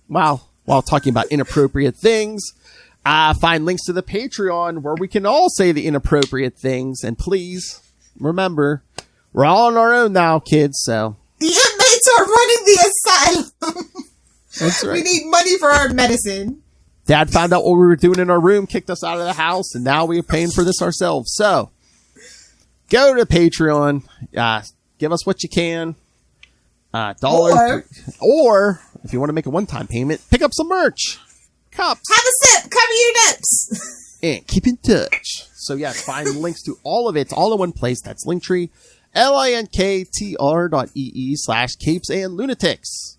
while talking about inappropriate things. Find links to the Patreon where we can all say the inappropriate things. And please remember, we're all on our own now, kids. So the inmates are running the asylum. That's right. We need money for our medicine. Dad found out what we were doing in our room, kicked us out of the house, and now we're paying for this ourselves. So Go to Patreon. Give us what you can. $1. Or if you want to make a one-time payment, pick up some merch. Cups. Have a sip. Cover your nips. And keep in touch. So yes, find links to all of it. It's all in one place. That's Linktree. linktr.ee/capes and lunatics.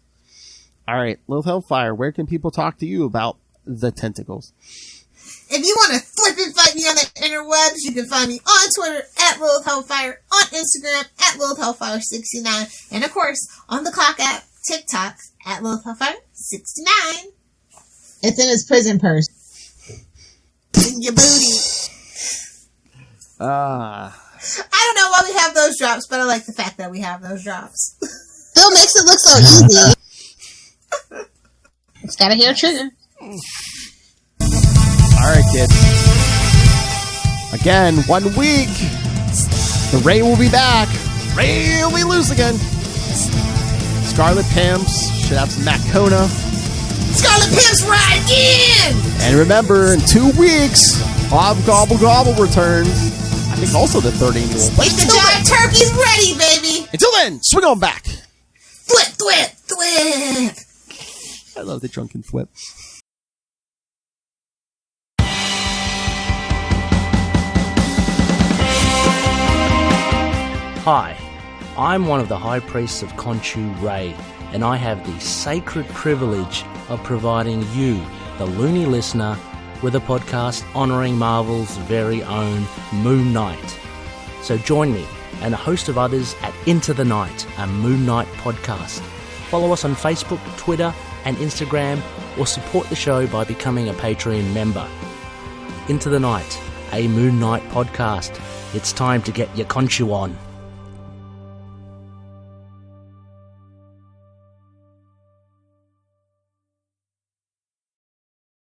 All right, Lilith Hellfire, where can people talk to you about the tentacles? If you want to flip and fight me on the interwebs, you can find me on Twitter at Lilith Hellfire, on Instagram at Lilith Hellfire69, and of course on the Clock app, TikTok at Lilith Hellfire69. It's in his prison purse. In your booty. I don't know why we have those drops, but I like the fact that we have those drops. Phil makes it look so easy. It's gotta hit a trigger. Alright, kids. Again, 1 week. The Ray will be back. Ray will be loose again. Scarlet Pimps should have some Matt Kona. Scarlet Pimps ride again! And remember, in 2 weeks, Gobble Gobble returns. I think also the third annual. Get the giant turkeys ready, baby! Until then, swing on back. Thwip, thwip, thwip. I love the drunken thwip. Hi, I'm one of the High Priests of Khonshu Ray, and I have the sacred privilege of providing you, the loony listener, with a podcast honouring Marvel's very own Moon Knight. So join me and a host of others at Into the Night, a Moon Knight podcast. Follow us on Facebook, Twitter and Instagram, or support the show by becoming a Patreon member. Into the Night, a Moon Knight podcast. It's time to get your Khonshu on.